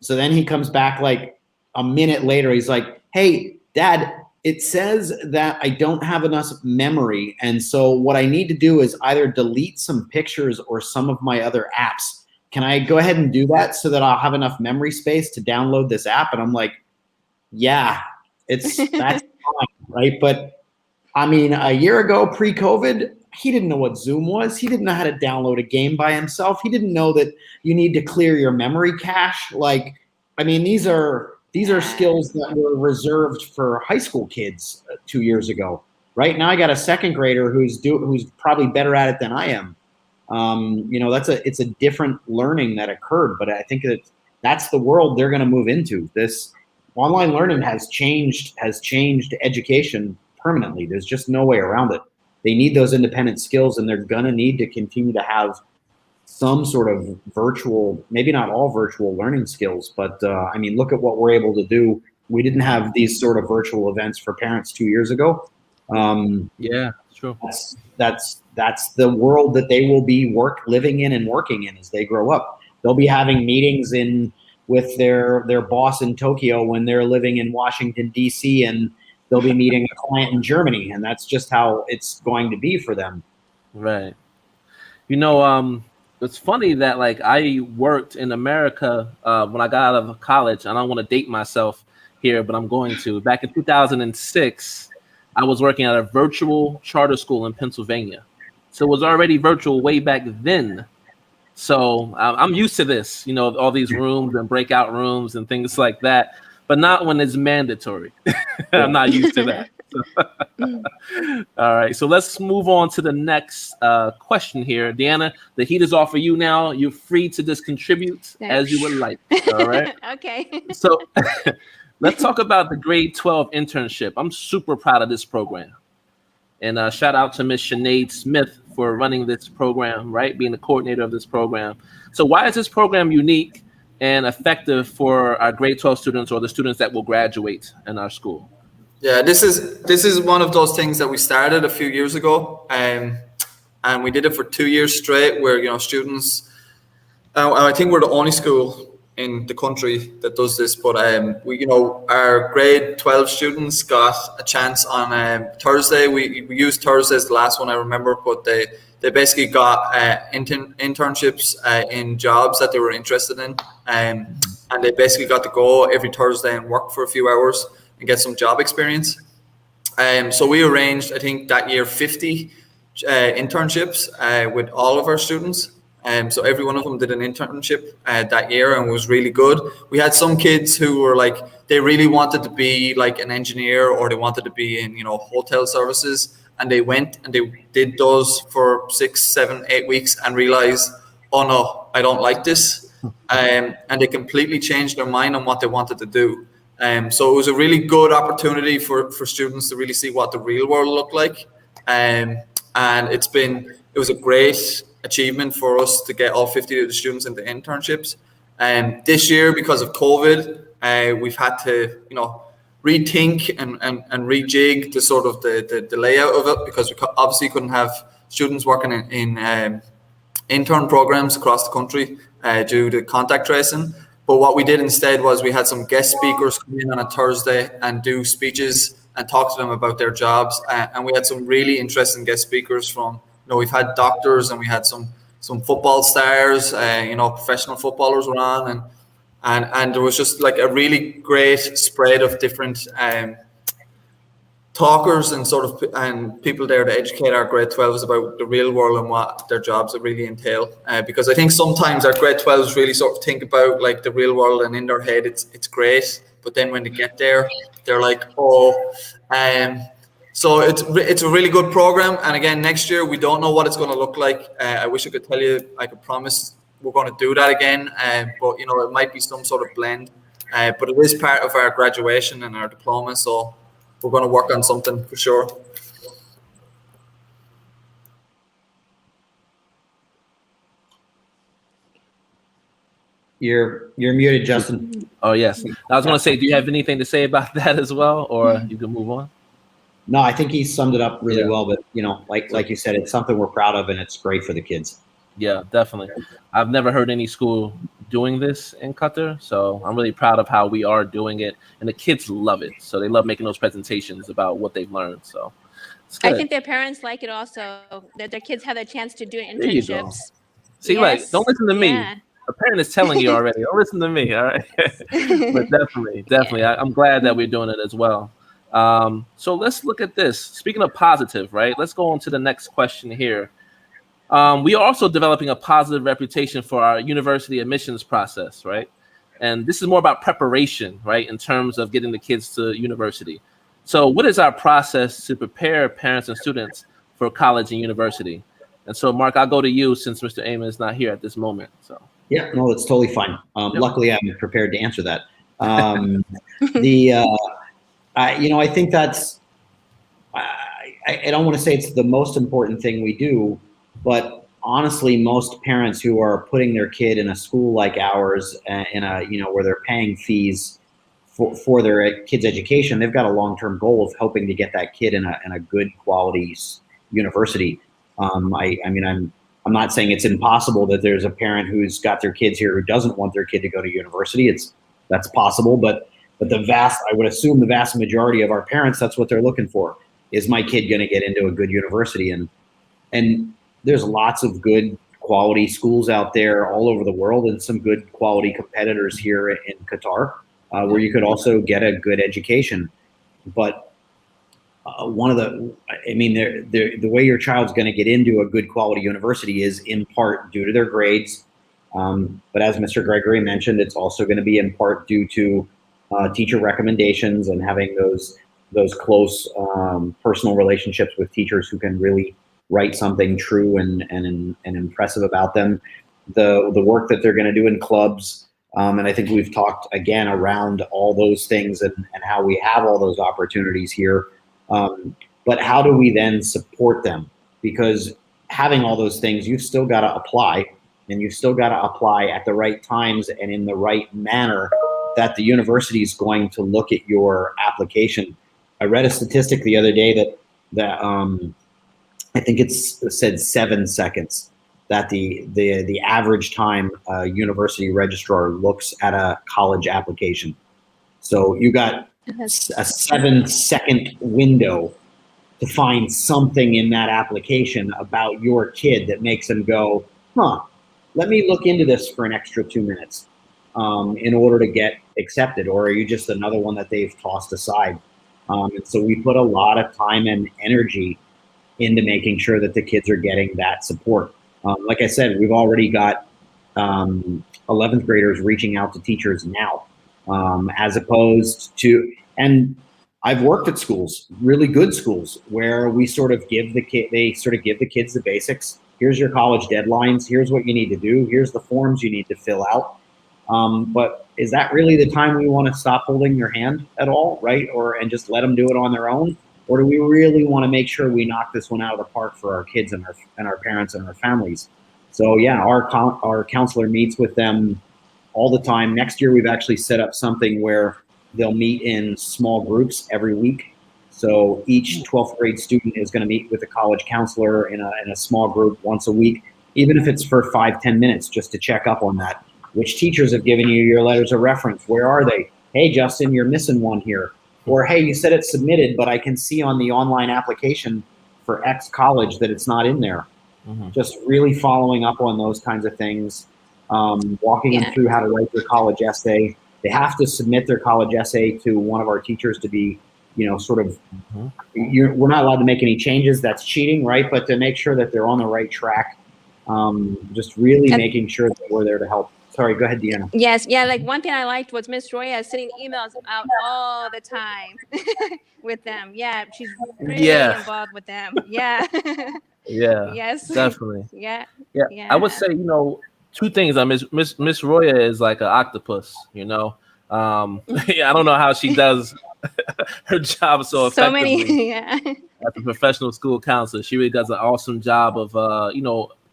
S2: So then he comes back like a minute later. He's like, "Hey, Dad, it says that I don't have enough memory. And so what I need to do is either delete some pictures or some of my other apps. Can I go ahead and do that so that I'll have enough memory space to download this app?" And I'm like, yeah, that's fine, right? But I mean, a year ago, pre-COVID, he didn't know what Zoom was. He didn't know how to download a game by himself. He didn't know that you need to clear your memory cache. Like, I mean, these are skills that were reserved for high school kids 2 years ago. Right now, I got a second grader who's probably better at it than I am. It's a different learning that occurred, but I think that's the world they're going to move into. This online learning has changed education permanently. There's just no way around it. They need those independent skills, and they're going to need to continue to have some sort of virtual, maybe not all virtual learning skills, but I mean, look at what we're able to do. We didn't have these sort of virtual events for parents 2 years ago.
S1: Yeah, true.
S2: That's the world that they will be living in and working in as they grow up. They'll be having meetings with their boss in Tokyo when they're living in Washington, D.C., and they'll be meeting a client in Germany, and that's just how it's going to be for them.
S1: Right. It's funny that like I worked in America when I got out of college. I don't want to date myself here, but I'm going to. Back in 2006, I was working at a virtual charter school in Pennsylvania. So it was already virtual way back then. So I'm used to this, all these rooms and breakout rooms and things like that, but not when it's mandatory. I'm not used to that. All right, so let's move on to the next question here. Deanna, the heat is off for you now. You're free to just contribute as you would like. All right.
S4: Okay.
S1: So let's talk about the grade 12 internship. I'm super proud of this program. And shout out to Miss Sinead Smith for running this program, right? Being the coordinator of this program. So why is this program unique and effective for our grade 12 students or the students that will graduate in our school?
S3: Yeah, this is one of those things that we started a few years ago, and we did it for 2 years straight. Where students, I think we're the only school in the country that does this. But our grade 12 students got a chance on Thursday. We used Thursday as the last one I remember, but they basically got internships in jobs that they were interested in, and they basically got to go every Thursday and work for a few hours and get some job experience. So we arranged, I think that year, 50 internships with all of our students. So every one of them did an internship that year, and it was really good. We had some kids who were like, they really wanted to be like an engineer, or they wanted to be in, hotel services. And they went and they did those for 6, 7, 8 weeks and realized, oh no, I don't like this. And they completely changed their mind on what they wanted to do. So it was a really good opportunity for students to really see what the real world looked like. And it was a great achievement for us to get all 50 of the students into internships. This year, because of COVID, we've had to, rethink and rejig the sort of the layout of it, because we obviously couldn't have students working in intern programs across the country due to contact tracing. But what we did instead was we had some guest speakers come in on a Thursday and do speeches and talk to them about their jobs. And we had some really interesting guest speakers from, we've had doctors, and we had some football stars, professional footballers were on, and there was just like a really great spread of different talkers and sort of and people there to educate our grade 12s about the real world and what their jobs really entail. Because I think sometimes our grade 12s really sort of think about like the real world, and in their head it's great, but then when they get there, they're like, oh. So it's a really good program. And again, next year we don't know what it's going to look like. I wish I could tell you, I could promise we're going to do that again. But you know, it might be some sort of blend. But it is part of our graduation and our diploma, so we're going to work on something for sure.
S2: You're muted, Justin.
S1: Oh, yes. I was going to say, do you have anything to say about that as well, or you can move on?
S2: No, I think he summed it up really well. But you know, like you said, it's something we're proud of, and it's great for the kids.
S1: Yeah, definitely. I've never heard any school doing this in Qatar, so I'm really proud of how we are doing it, and the kids love it. So they love making those presentations about what they've learned. So it's good.
S4: I think their parents like it also, that their kids have the chance to do
S1: There you go.
S4: internships.
S1: See, like, don't listen to me.
S4: Yeah.
S1: A parent is telling you already. Don't listen to me, all right? But definitely, I'm glad that we're doing it as well. So let's look at this. Speaking of positive, right? Let's go on to the next question here. We are also developing a positive reputation for our university admissions process, right? And this is more about preparation, right, in terms of getting the kids to university. So what is our process to prepare parents and students for college and university? And so, Mark, I'll go to you since Mr. Eamonn is not here at this moment. So. Yeah,
S2: no, it's totally fine. Luckily, I'm prepared to answer that. I think that's, I don't want to say it's the most important thing we do, but honestly, most parents who are putting their kid in a school like ours, where they're paying fees for their kid's education, they've got a long-term goal of hoping to get that kid in a good quality university. I'm not saying it's impossible that there's a parent who's got their kids here who doesn't want their kid to go to university. That's possible, but I would assume the vast majority of our parents, that's what they're looking for. Is my kid going to get into a good university? And there's lots of good quality schools out there all over the world, and some good quality competitors here in Qatar, where you could also get a good education. But the way your child's going to get into a good quality university is in part due to their grades. But as Mr. Gregory mentioned, it's also going to be in part due to teacher recommendations and having those close personal relationships with teachers who can really write something true and impressive about them. The work that they're going to do in clubs, and I think we've talked again around all those things and how we have all those opportunities here. But how do we then support them? Because having all those things, you've still got to apply, and you've still got to apply at the right times and in the right manner that the university is going to look at your application. I read a statistic the other day that I think it said 7 seconds that the average time a university registrar looks at a college application. So you got a 7-second window to find something in that application about your kid that makes them go, let me look into this for an extra 2 minutes in order to get accepted. Or are you just another one that they've tossed aside? And so we put a lot of time and energy into making sure that the kids are getting that support. Like I said, we've already got 11th graders reaching out to teachers now, as opposed to, and I've worked at schools, really good schools, where we sort of give the kids the basics. Here's your college deadlines. Here's what you need to do. Here's the forms you need to fill out. But is that really the time we want to stop holding their hand at all, right? And just let them do it on their own? Or do we really want to make sure we knock this one out of the park for our kids and our parents and our families? So yeah, our counselor meets with them all the time. Next year, we've actually set up something where they'll meet in small groups every week. So each 12th grade student is going to meet with a college counselor in a small group once a week, even if it's for 5-10 minutes, just to check up on that. Which teachers have given you your letters of reference? Where are they? Hey, Justin, you're missing one here. Or, hey, you said it's submitted, but I can see on the online application for X college that it's not in there. Mm-hmm. Just really following up on those kinds of things, walking them through how to write their college essay. They have to submit their college essay to one of our teachers to be sort of, we're not allowed to make any changes. That's cheating, right? But to make sure that they're on the right track, just really making sure that we're there to help. Sorry, go ahead, Deanna.
S4: Yes, yeah. Like one thing I liked was Miss Roya sending emails out all the time with them. Yeah, she's really involved with them. Yeah.
S1: Yeah.
S4: Yes.
S1: Definitely.
S4: Yeah.
S1: I would say, two things. Miss Roya is like an octopus. I don't know how she does her job so effectively.
S4: So many. Yeah.
S1: As a professional school counselor, she really does an awesome job of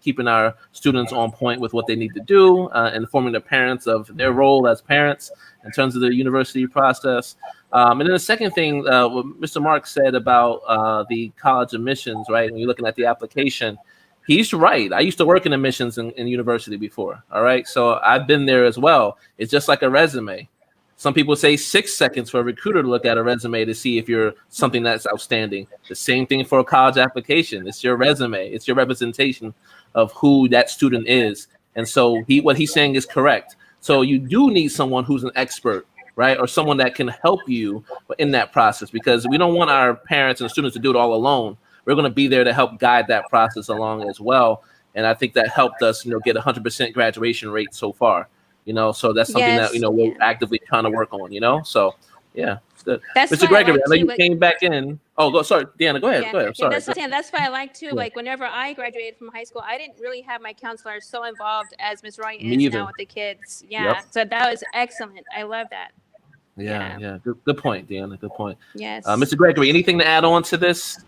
S1: keeping our students on point with what they need to do, informing the parents of their role as parents in terms of the university process. And then the second thing, what Mr. Mark said about the college admissions, right? When you're looking at the application, he's right. I used to work in admissions in university before, all right? So I've been there as well. It's just like a resume. Some people say 6 seconds for a recruiter to look at a resume to see if you're something that's outstanding. The same thing for a college application. It's your resume. It's your representation of who that student is. And so what he's saying is correct. So you do need someone who's an expert, right? Or someone that can help you in that process, because we don't want our parents and students to do it all alone. We're going to be there to help guide that process along as well. And I think that helped us, get 100% graduation rate so far, so that's something that, we're actively trying to work on, so yeah.
S4: That's
S1: Mr. Gregory, I know you came back in. Oh, sorry, Deanna, go ahead. Go ahead. I'm sorry.
S4: That's why I like too. Like whenever I graduated from high school, I didn't really have my counselor so involved as Ms. Roy is now with the kids. Yeah. Yep. So that was excellent. I love that.
S1: Yeah. Good point, Deanna. Good point.
S4: Yes.
S1: Mr. Gregory, anything to add on to this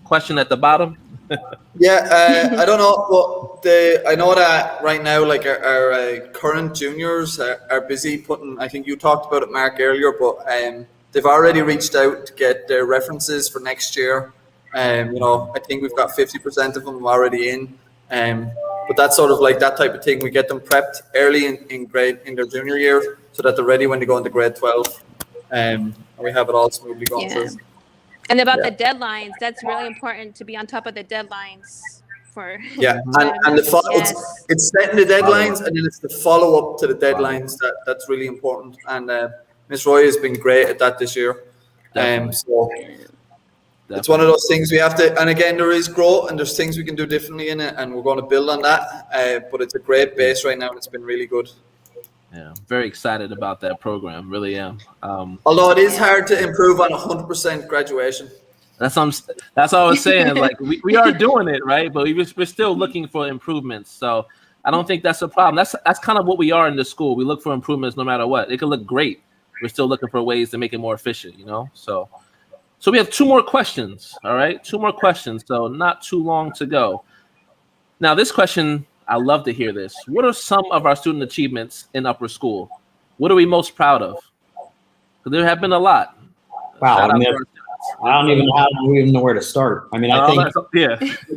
S1: question at the bottom?
S3: I don't know, but I know that right now, like our current juniors are busy putting. I think you talked about it, Mark, earlier, but they've already reached out to get their references for next year. I think we've got 50% of them already in. But that's sort of like that type of thing. We get them prepped early in their junior year so that they're ready when they go into grade 12. And we have it all smoothly going through.
S4: And about the deadlines, that's really important to be on top of the deadlines for.
S3: And it's setting the deadlines, and then it's the follow up to the deadlines that's really important. And Miss Roy has been great at that this year. So it's one of those things we have to. And again, there is growth, and there's things we can do differently in it, and we're going to build on that. But it's a great base right now, and it's been really good.
S1: Yeah, very excited about that program. Really am.
S3: Although it is hard to improve on 100% graduation.
S1: That's what I was saying. Like we are doing it, right? But we're still looking for improvements. So I don't think that's a problem. That's kind of what we are in the school. We look for improvements no matter what. It could look great. We're still looking for ways to make it more efficient, So we have 2 more questions. All right, 2 more questions. So not too long to go. Now this question, I love to hear this. What are some of our student achievements in upper school? What are we most proud of? Because there have been a lot.
S2: Wow. I don't even know where to start. I mean, I think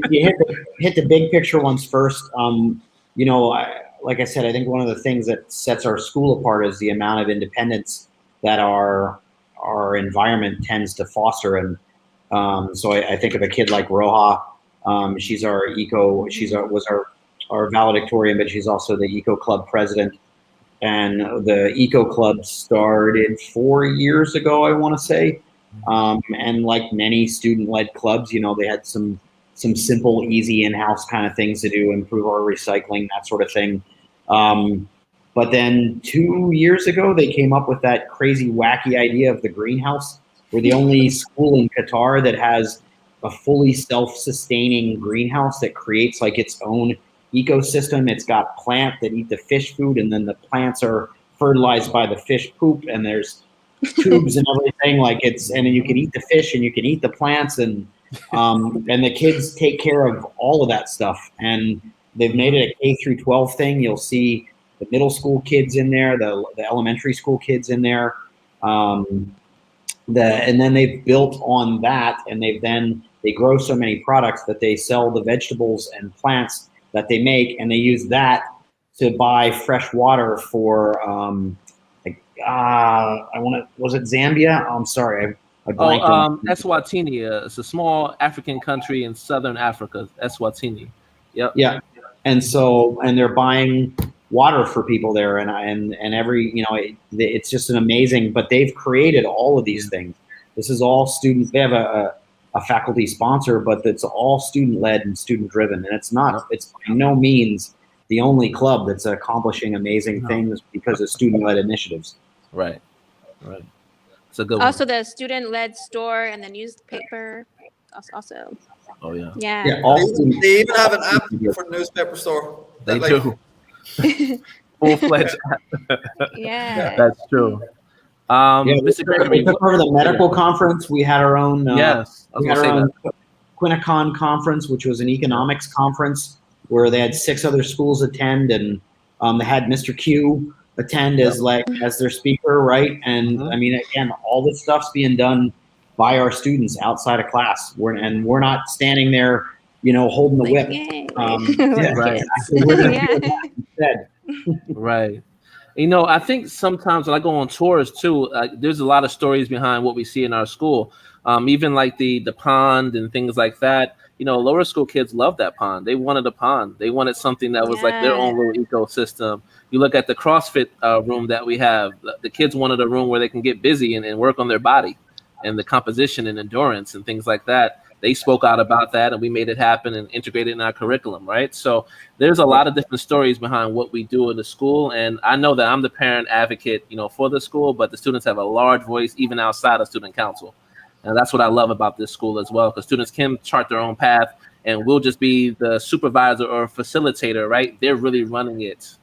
S2: you hit the big picture ones first. Like I said, I think one of the things that sets our school apart is the amount of independence that our environment tends to foster. And so I think of a kid like Roja. She's our valedictorian, but she's also the Eco Club president. And the Eco Club started 4 years ago, I want to say. And like many student-led clubs, they had some simple, easy in-house kind of things to do, improve our recycling, that sort of thing. But then 2 years ago, they came up with that crazy, wacky idea of the greenhouse. We're the only school in Qatar that has a fully self-sustaining greenhouse that creates like its own ecosystem. It's got plants that eat the fish food, and then the plants are fertilized by the fish poop, and there's tubes and everything. And then you can eat the fish and you can eat the plants, and the kids take care of all of that stuff. And they've made it a K through 12 thing. You'll see the middle school kids in there, the elementary school kids in there. And then they've built on that, and they grow so many products that they sell the vegetables and plants that they make, and they use that to buy fresh water for was it Zambia? I'm sorry, I blanked on.
S1: Eswatini. It's a small African country in southern Africa. Eswatini. Yep. Yeah.
S2: And they're buying water for people there, and every it's just an amazing. But they've created all of these things. This is all student. They have a faculty sponsor, but it's all student-led and student-driven, and it's by no means the only club that's accomplishing amazing things because of student-led initiatives.
S1: Right. It's a good one.
S4: Also, the student-led store and the newspaper. Also.
S1: Oh yeah.
S4: Yeah.
S3: They even have an app for the newspaper store.
S1: They do. Full-fledged.
S4: Yeah.
S1: That's true. Mr. Gregory,
S2: we took over the medical conference. We had our own.
S1: Yes, I was
S2: we had
S1: gonna
S2: our
S1: say
S2: own Quinnicon conference, which was an economics conference where they had 6 other schools attend, and they had Mr. Q attend as their speaker, right? And I mean, again, all this stuff's being done by our students outside of class. We're not standing there, holding the whip. Instead.
S1: Right. I think sometimes when I go on tours too, there's a lot of stories behind what we see in our school. Even like the pond and things like that. Lower school kids love that pond. They wanted a pond. They wanted something that was like their own little ecosystem. You look at the CrossFit room that we have. The kids wanted a room where they can get busy and work on their body and the composition and endurance and things like that. They spoke out about that, and we made it happen and integrated in our curriculum, right? So there's a lot of different stories behind what we do in the school, and I know that I'm the parent advocate, for the school, but the students have a large voice even outside of student council. And that's what I love about this school as well, because students can chart their own path, and we'll just be the supervisor or facilitator, right? They're really running it.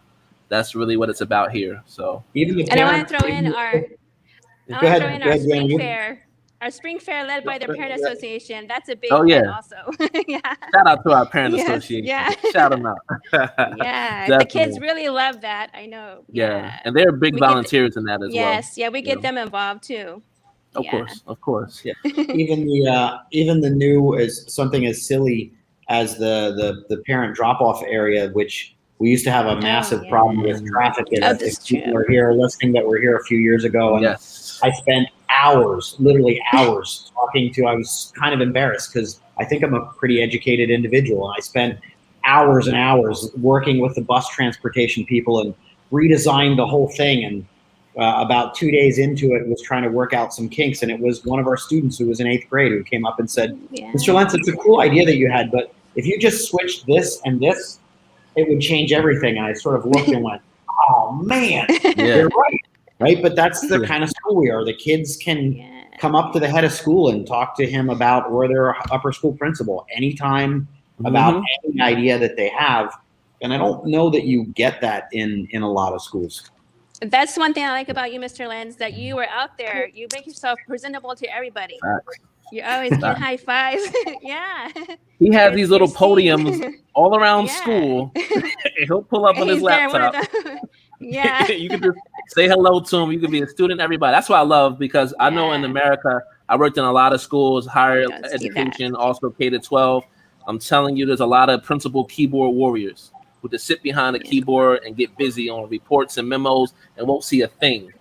S1: That's really what it's about here. So
S4: and I want to throw in our spring fair. Our spring fair led by the Parent Association. That's a big event also.
S1: Shout out to our Parent Association.
S4: Yeah.
S1: Shout them out.
S4: The kids really love that. I know.
S1: Yeah. And they're big volunteers in that as well.
S4: Yes. Yeah, we get them involved too.
S1: Of course. Yeah.
S2: Even the new is something as silly as the parent drop-off area, which we used to have a massive problem with traffic in. If people are here listening that were here a few years ago, and I spent literally hours talking to, I was kind of embarrassed because I think I'm a pretty educated individual, and I spent hours and hours working with the bus transportation people and redesigned the whole thing. And about 2 days into it, was trying to work out some kinks, and it was one of our students who was in 8th grade who came up and said, Mr. Lentz, it's a cool idea that you had, but if you just switched this and this, it would change everything. And I sort of looked and went, oh man, you're right? But that's the kind of school we are. The kids can come up to the head of school and talk to him about, or their upper school principal anytime about any idea that they have. And I don't know that you get that in a lot of schools.
S4: That's one thing I like about you, Mr. Lentz, that you were out there. You make yourself presentable to everybody. You always get high fives.
S1: He has these little podiums all around school. He'll pull up on his laptop. You can just say hello to him. You can be a student, everybody. That's what I love, because I know in America, I worked in a lot of schools, higher education, also K-12. I'm telling you, there's a lot of principal keyboard warriors who just sit behind a keyboard and get busy on reports and memos and won't see a thing.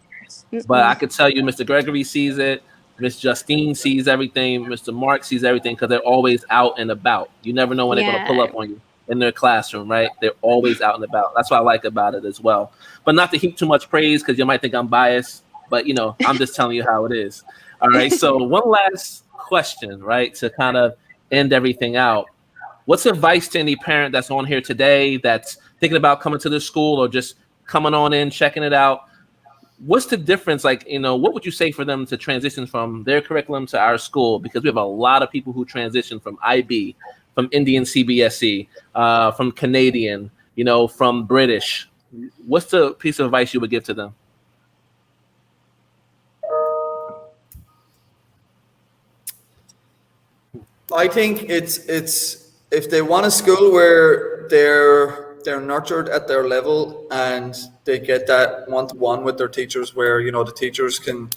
S1: But I could tell you, Mr. Gregory sees it. Miss Justine sees everything. Mr. Mark sees everything, because they're always out and about. You never know when they're going to pull up on you in their classroom, right? They're always out and about. That's what I like about it as well. But not to heap too much praise, because you might think I'm biased, but I'm just telling you how it is. All right. So one last question, right, to kind of end everything out. What's advice to any parent that's on here today that's thinking about coming to the school or just coming on in, checking it out? What's the difference? What would you say for them to transition from their curriculum to our school? Because we have a lot of people who transition from IB, from Indian CBSE, from Canadian, from British. What's the piece of advice you would give to them?
S3: I think it's if they want a school where they're nurtured at their level and they get that one-to-one with their teachers, where the teachers can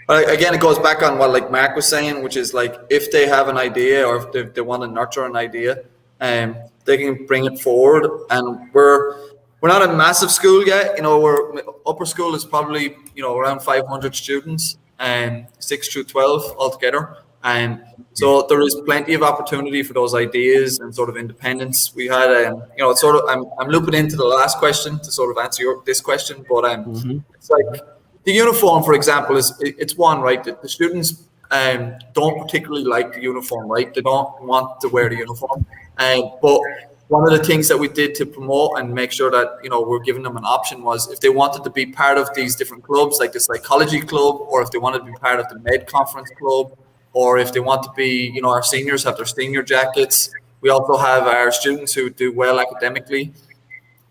S3: again, it goes back on what like Mark was saying, which is like, if they have an idea or if they want to nurture an idea, they can bring it forward. And we're not a massive school yet. We're upper school is probably around 500 students, and 6 through 12 altogether. And so there is plenty of opportunity for those ideas and sort of independence. We had, I'm looping into the last question to sort of answer this question, but it's like, the uniform, for example, it's one, right? The students don't particularly like the uniform, right? They don't want to wear the uniform. But one of the things that we did to promote and make sure that, we're giving them an option was if they wanted to be part of these different clubs, like the psychology club, or if they wanted to be part of the med conference club, or if they want to be, our seniors have their senior jackets. We also have our students who do well academically.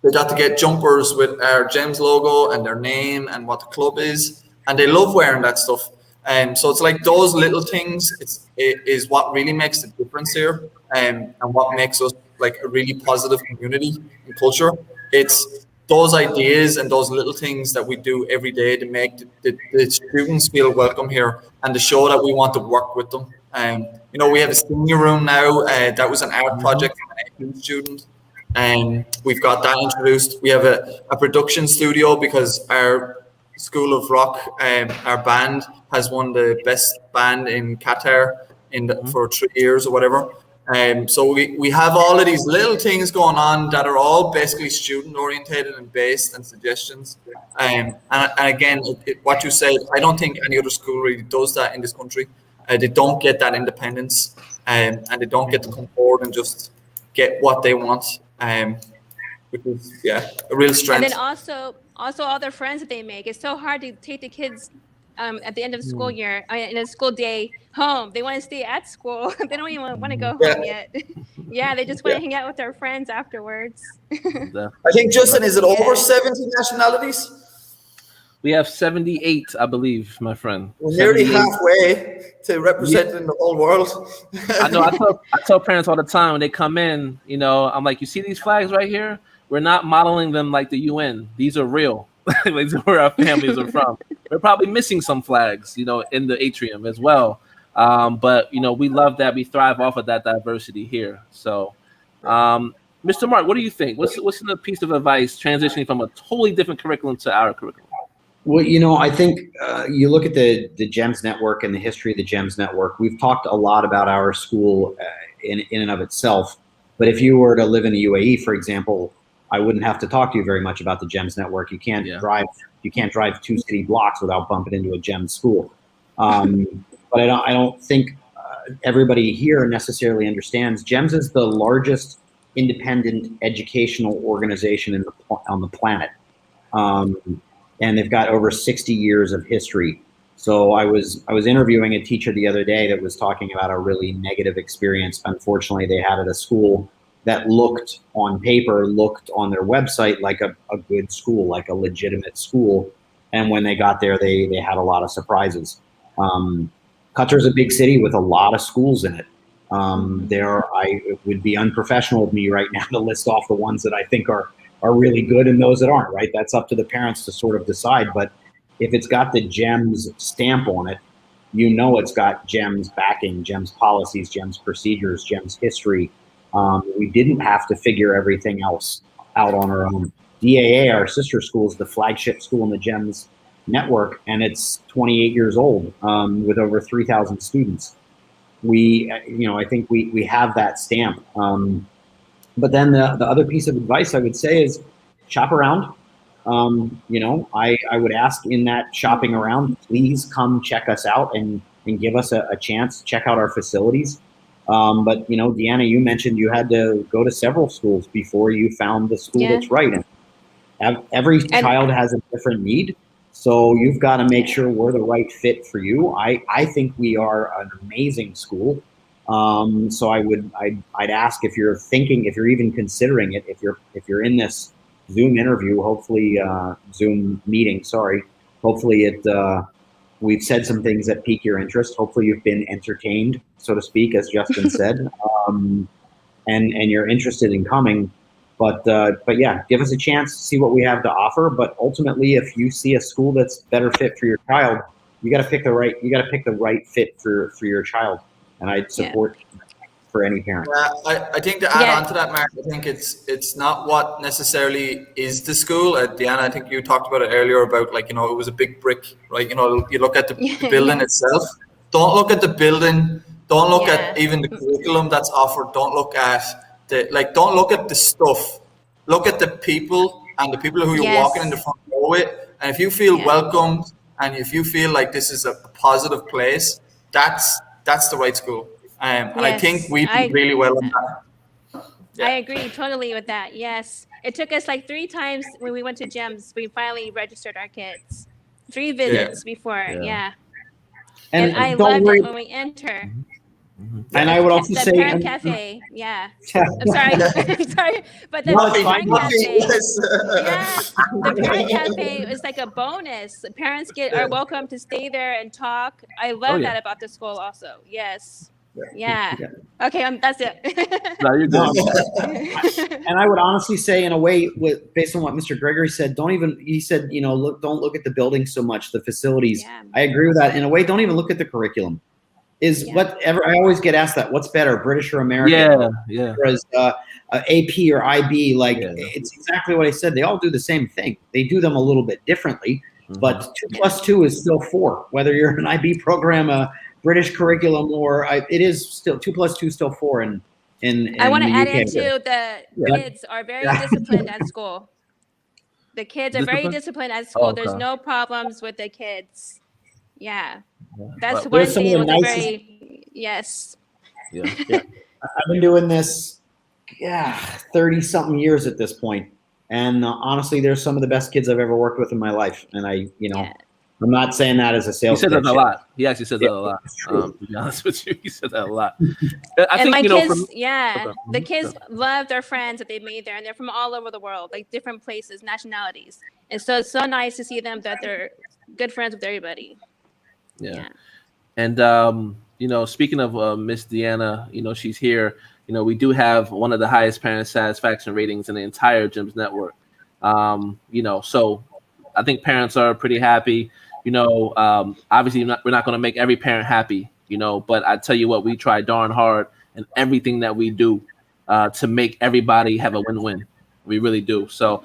S3: They got to get jumpers with our GEMS logo and their name and what the club is, and they love wearing that stuff. So it's like those little things is what really makes the difference here, and what makes us like a really positive community and culture. It's those ideas and those little things that we do every day to make the students feel welcome here and to show that we want to work with them. We have a senior room now. That was an art project from an student. And we've got that introduced. We have a production studio because our School of Rock, our band has won the best band in Qatar for 3 years or whatever. So we have all of these little things going on that are all basically student orientated and based and suggestions. And again, what you said, I don't think any other school really does that in this country. They don't get that independence, and they don't get to come forward and just get what they want. Which is a real strength.
S4: And then also all their friends that they make. It's so hard to take the kids at the end of the school year, in a school day home. They want to stay at school. They don't even want to go home yet. They just want to hang out with their friends afterwards.
S3: I think, Justin, is it over 70 nationalities?
S1: We have 78, I believe, my friend.
S3: We're nearly halfway to representing the whole world.
S1: I know. I tell parents all the time when they come in, I'm like, you see these flags right here? We're not modeling them like the UN. These are real. These are where our families are from. We're probably missing some flags, in the atrium as well. But, we love that. We thrive off of that diversity here. So, Mr. Mark, what do you think? What's a piece of advice transitioning from a totally different curriculum to our curriculum?
S2: Well, I think you look at the GEMS network and the history of the GEMS network. We've talked a lot about our school in and of itself. But if you were to live in the UAE, for example, I wouldn't have to talk to you very much about the GEMS network. You can't drive 2 city blocks without bumping into a GEMS school. But I don't think everybody here necessarily understands. GEMS is the largest independent educational organization on the planet. And they've got over 60 years of history. So I was interviewing a teacher the other day that was talking about a really negative experience. Unfortunately, they had at a school that looked on their website like a good school, like a legitimate school. And when they got there, they had a lot of surprises. Qatar's a big city with a lot of schools in it. It would be unprofessional of me right now to list off the ones that I think are really good and those that aren't, right? That's up to the parents to sort of decide. But if it's got the GEMS stamp on it, it's got GEMS backing, GEMS policies, GEMS procedures, GEMS history. We didn't have to figure everything else out on our own. DAA, our sister school, is the flagship school in the GEMS network, and it's 28 years old with over 3,000 students. I think we have that stamp. But then the other piece of advice I would say is shop around. I would ask in that shopping around, please come check us out and give us a chance, check out our facilities. But, Deanna, you mentioned you had to go to several schools before you found the school that's right. And every child has a different need. So you've got to make sure we're the right fit for you. I think we are an amazing school. So I'd ask if you're even considering it, if you're in this Zoom interview, hopefully Zoom meeting, hopefully we've said some things that pique your interest. Hopefully you've been entertained, so to speak, as Justin said, and you're interested in coming. But yeah, give us a chance to see what we have to offer. But ultimately, if you see a school that's better fit for your child, you got to pick the right fit for your child. And I'd support for any parent.
S3: I think to add on to that, Mark, I think it's not what necessarily is the school. Deanna, I think you talked about it earlier about it was a big brick, right? You look at the building itself. Don't look at the building. Don't look at even the curriculum that's offered. Don't look at don't look at the stuff. Look at the people and the people who you're walking in the front door with. And if you feel welcomed And if you feel like this is a positive place, that's the right school. And I think we did really well on that. Yeah.
S4: I agree totally with that. Yes. It took us like 3 times when we went to GEMS. We finally registered our kids. 3 visits before. Yeah. And I loved it when we enter.
S2: And I would also say
S4: the parent cafe. Yeah. I'm sorry. I'm sorry. But the parent cafe. The parent cafe is like a bonus. Parents are welcome to stay there and talk. I love that about the school also. Yes. Yeah. Okay, that's it.
S1: No, you're good.
S2: And I would honestly say, in a way, based on what Mr. Gregory said, he said, don't look at the building so much, the facilities.
S4: Yeah.
S2: I agree with that. In a way, don't even look at the curriculum. Whatever, I always get asked that, what's better, British or American?
S1: Yeah.
S2: Whereas AP or IB, it's exactly what I said. They all do the same thing. They do them a little bit differently, but 2 plus 2 is still 4. Whether you're an IB program, a British curriculum, or it is still 2 plus 2 is still 4 in
S4: I want to add
S2: UK.
S4: into the kids are very disciplined at school. The kids are very disciplined at school. There's no problems with the kids. Yeah. That's one thing that was very, yes.
S1: Yeah.
S2: I've been doing this, 30 something years at this point. And honestly, there's some of the best kids I've ever worked with in my life. And I'm not saying that as a sales.
S1: He said that a lot. He actually says that a lot. To be honest with you, he said that a lot. I think,
S4: my kids, the kids love their friends that they made there, and they're from all over the world, like different places, nationalities. And so it's so nice to see them that they're good friends with everybody.
S1: Yeah. And, speaking of Miss Deanna, she's here. We do have one of the highest parent satisfaction ratings in the entire GYMS network. So I think parents are pretty happy. Obviously we're not going to make every parent happy, but I tell you what, we try darn hard in everything that we do to make everybody have a win-win. We really do. So,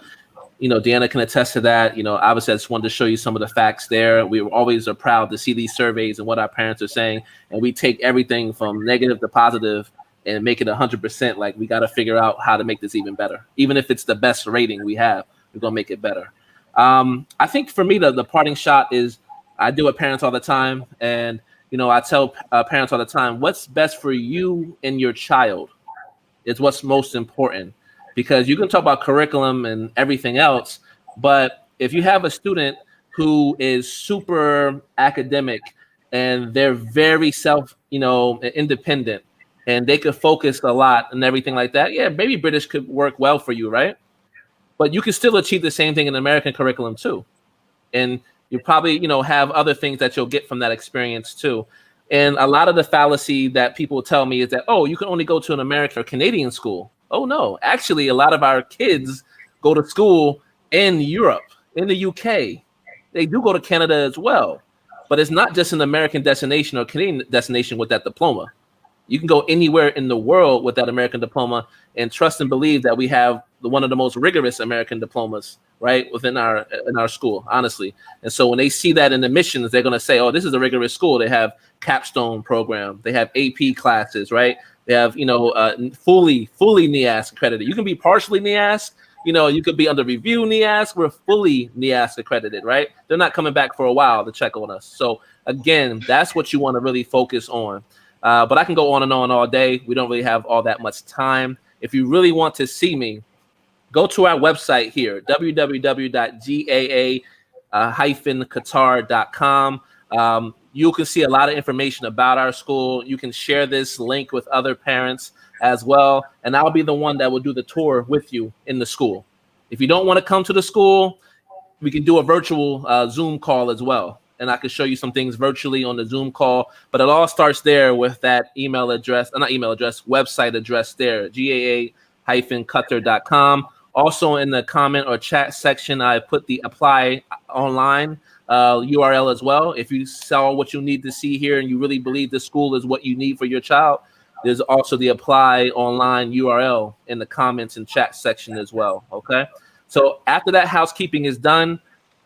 S1: Deanna can attest to that. Obviously I just wanted to show you some of the facts there. We always are proud to see these surveys and what our parents are saying. And we take everything from negative to positive and make it 100%. Like, we got to figure out how to make this even better. Even if it's the best rating we have, we're going to make it better. I think for me, the parting shot is, I do it parents all the time. And, I tell parents all the time, what's best for you and your child is what's most important. Because you can talk about curriculum and everything else, but if you have a student who is super academic and they're very independent and they could focus a lot and everything like that, maybe British could work well for you, right? But you can still achieve the same thing in American curriculum too. And you probably, have other things that you'll get from that experience too. And a lot of the fallacy that people tell me is that, you can only go to an American or Canadian school. Oh, no. Actually, a lot of our kids go to school in Europe, in the UK. They do go to Canada as well. But it's not just an American destination or Canadian destination with that diploma. You can go anywhere in the world with that American diploma, and trust and believe that we have one of the most rigorous American diplomas, right, within our school, honestly. And so when they see that in admissions, they're going to say, this is a rigorous school. They have capstone program. They have AP classes, right? They have, fully NIASC accredited. You can be partially NIASC. You could be under review NIASC. We're fully NIASC accredited, right? They're not coming back for a while to check on us. So again, that's what you want to really focus on. But I can go on and on all day. We don't really have all that much time. If you really want to see me, go to our website here, www.GAAQ-Qatar.com. You can see a lot of information about our school. You can share this link with other parents as well. And I'll be the one that will do the tour with you in the school. If you don't want to come to the school, we can do a virtual Zoom call as well. And I can show you some things virtually on the Zoom call. But it all starts there with that website address there, GAAQ-Qatar.com. Also in the comment or chat section, I put the apply online URL as well. If you saw what you need to see here and you really believe the school is what you need for your child, there's also the apply online URL in the comments and chat section as well. Okay. So after that housekeeping is done,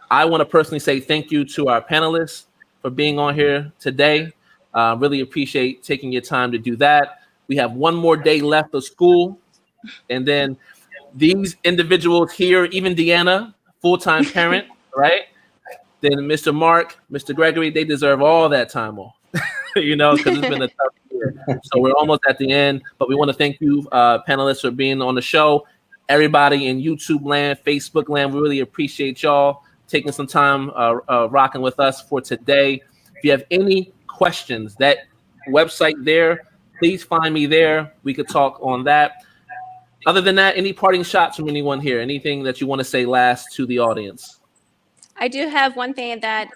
S1: I want to personally say thank you to our panelists for being on here today. Really appreciate taking your time to do that. We have one more day left of school. And then these individuals here, even Deanna, full-time parent, right? then Mr. Mark, Mr. Gregory, they deserve all that time off, because it's been a tough year. So we're almost at the end, but we want to thank you, panelists, for being on the show. Everybody in YouTube land, Facebook land, we really appreciate y'all taking some time rocking with us for today. If you have any questions, that website there, please find me there. We could talk on that. Other than that, any parting shots from anyone here? Anything that you want to say last to the audience?
S4: I do have one thing that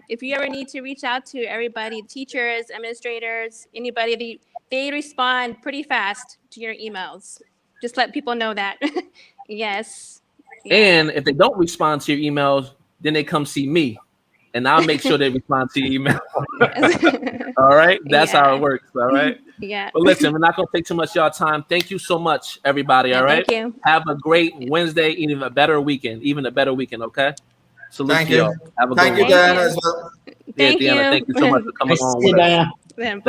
S4: if you ever need to reach out to everybody, teachers, administrators, anybody, they respond pretty fast to your emails. Just let people know that. Yes. Yeah.
S1: And if they don't respond to your emails, then they come see me, and I'll make sure they respond to your email. All right? That's how it works. All right?
S4: Yeah.
S1: But listen, we're not going to take too much of y'all time. Thank you so much, everybody. All right?
S4: Thank you.
S1: Have a great Wednesday, even a better weekend, okay? Salute
S3: Thank
S1: to y'all.
S3: you.
S1: Have a
S3: Thank
S1: good
S3: you,
S1: one.
S3: Diana, as well.
S1: Yeah, Deanna, thank you so much for coming on with us.
S2: Diana.
S4: Bye.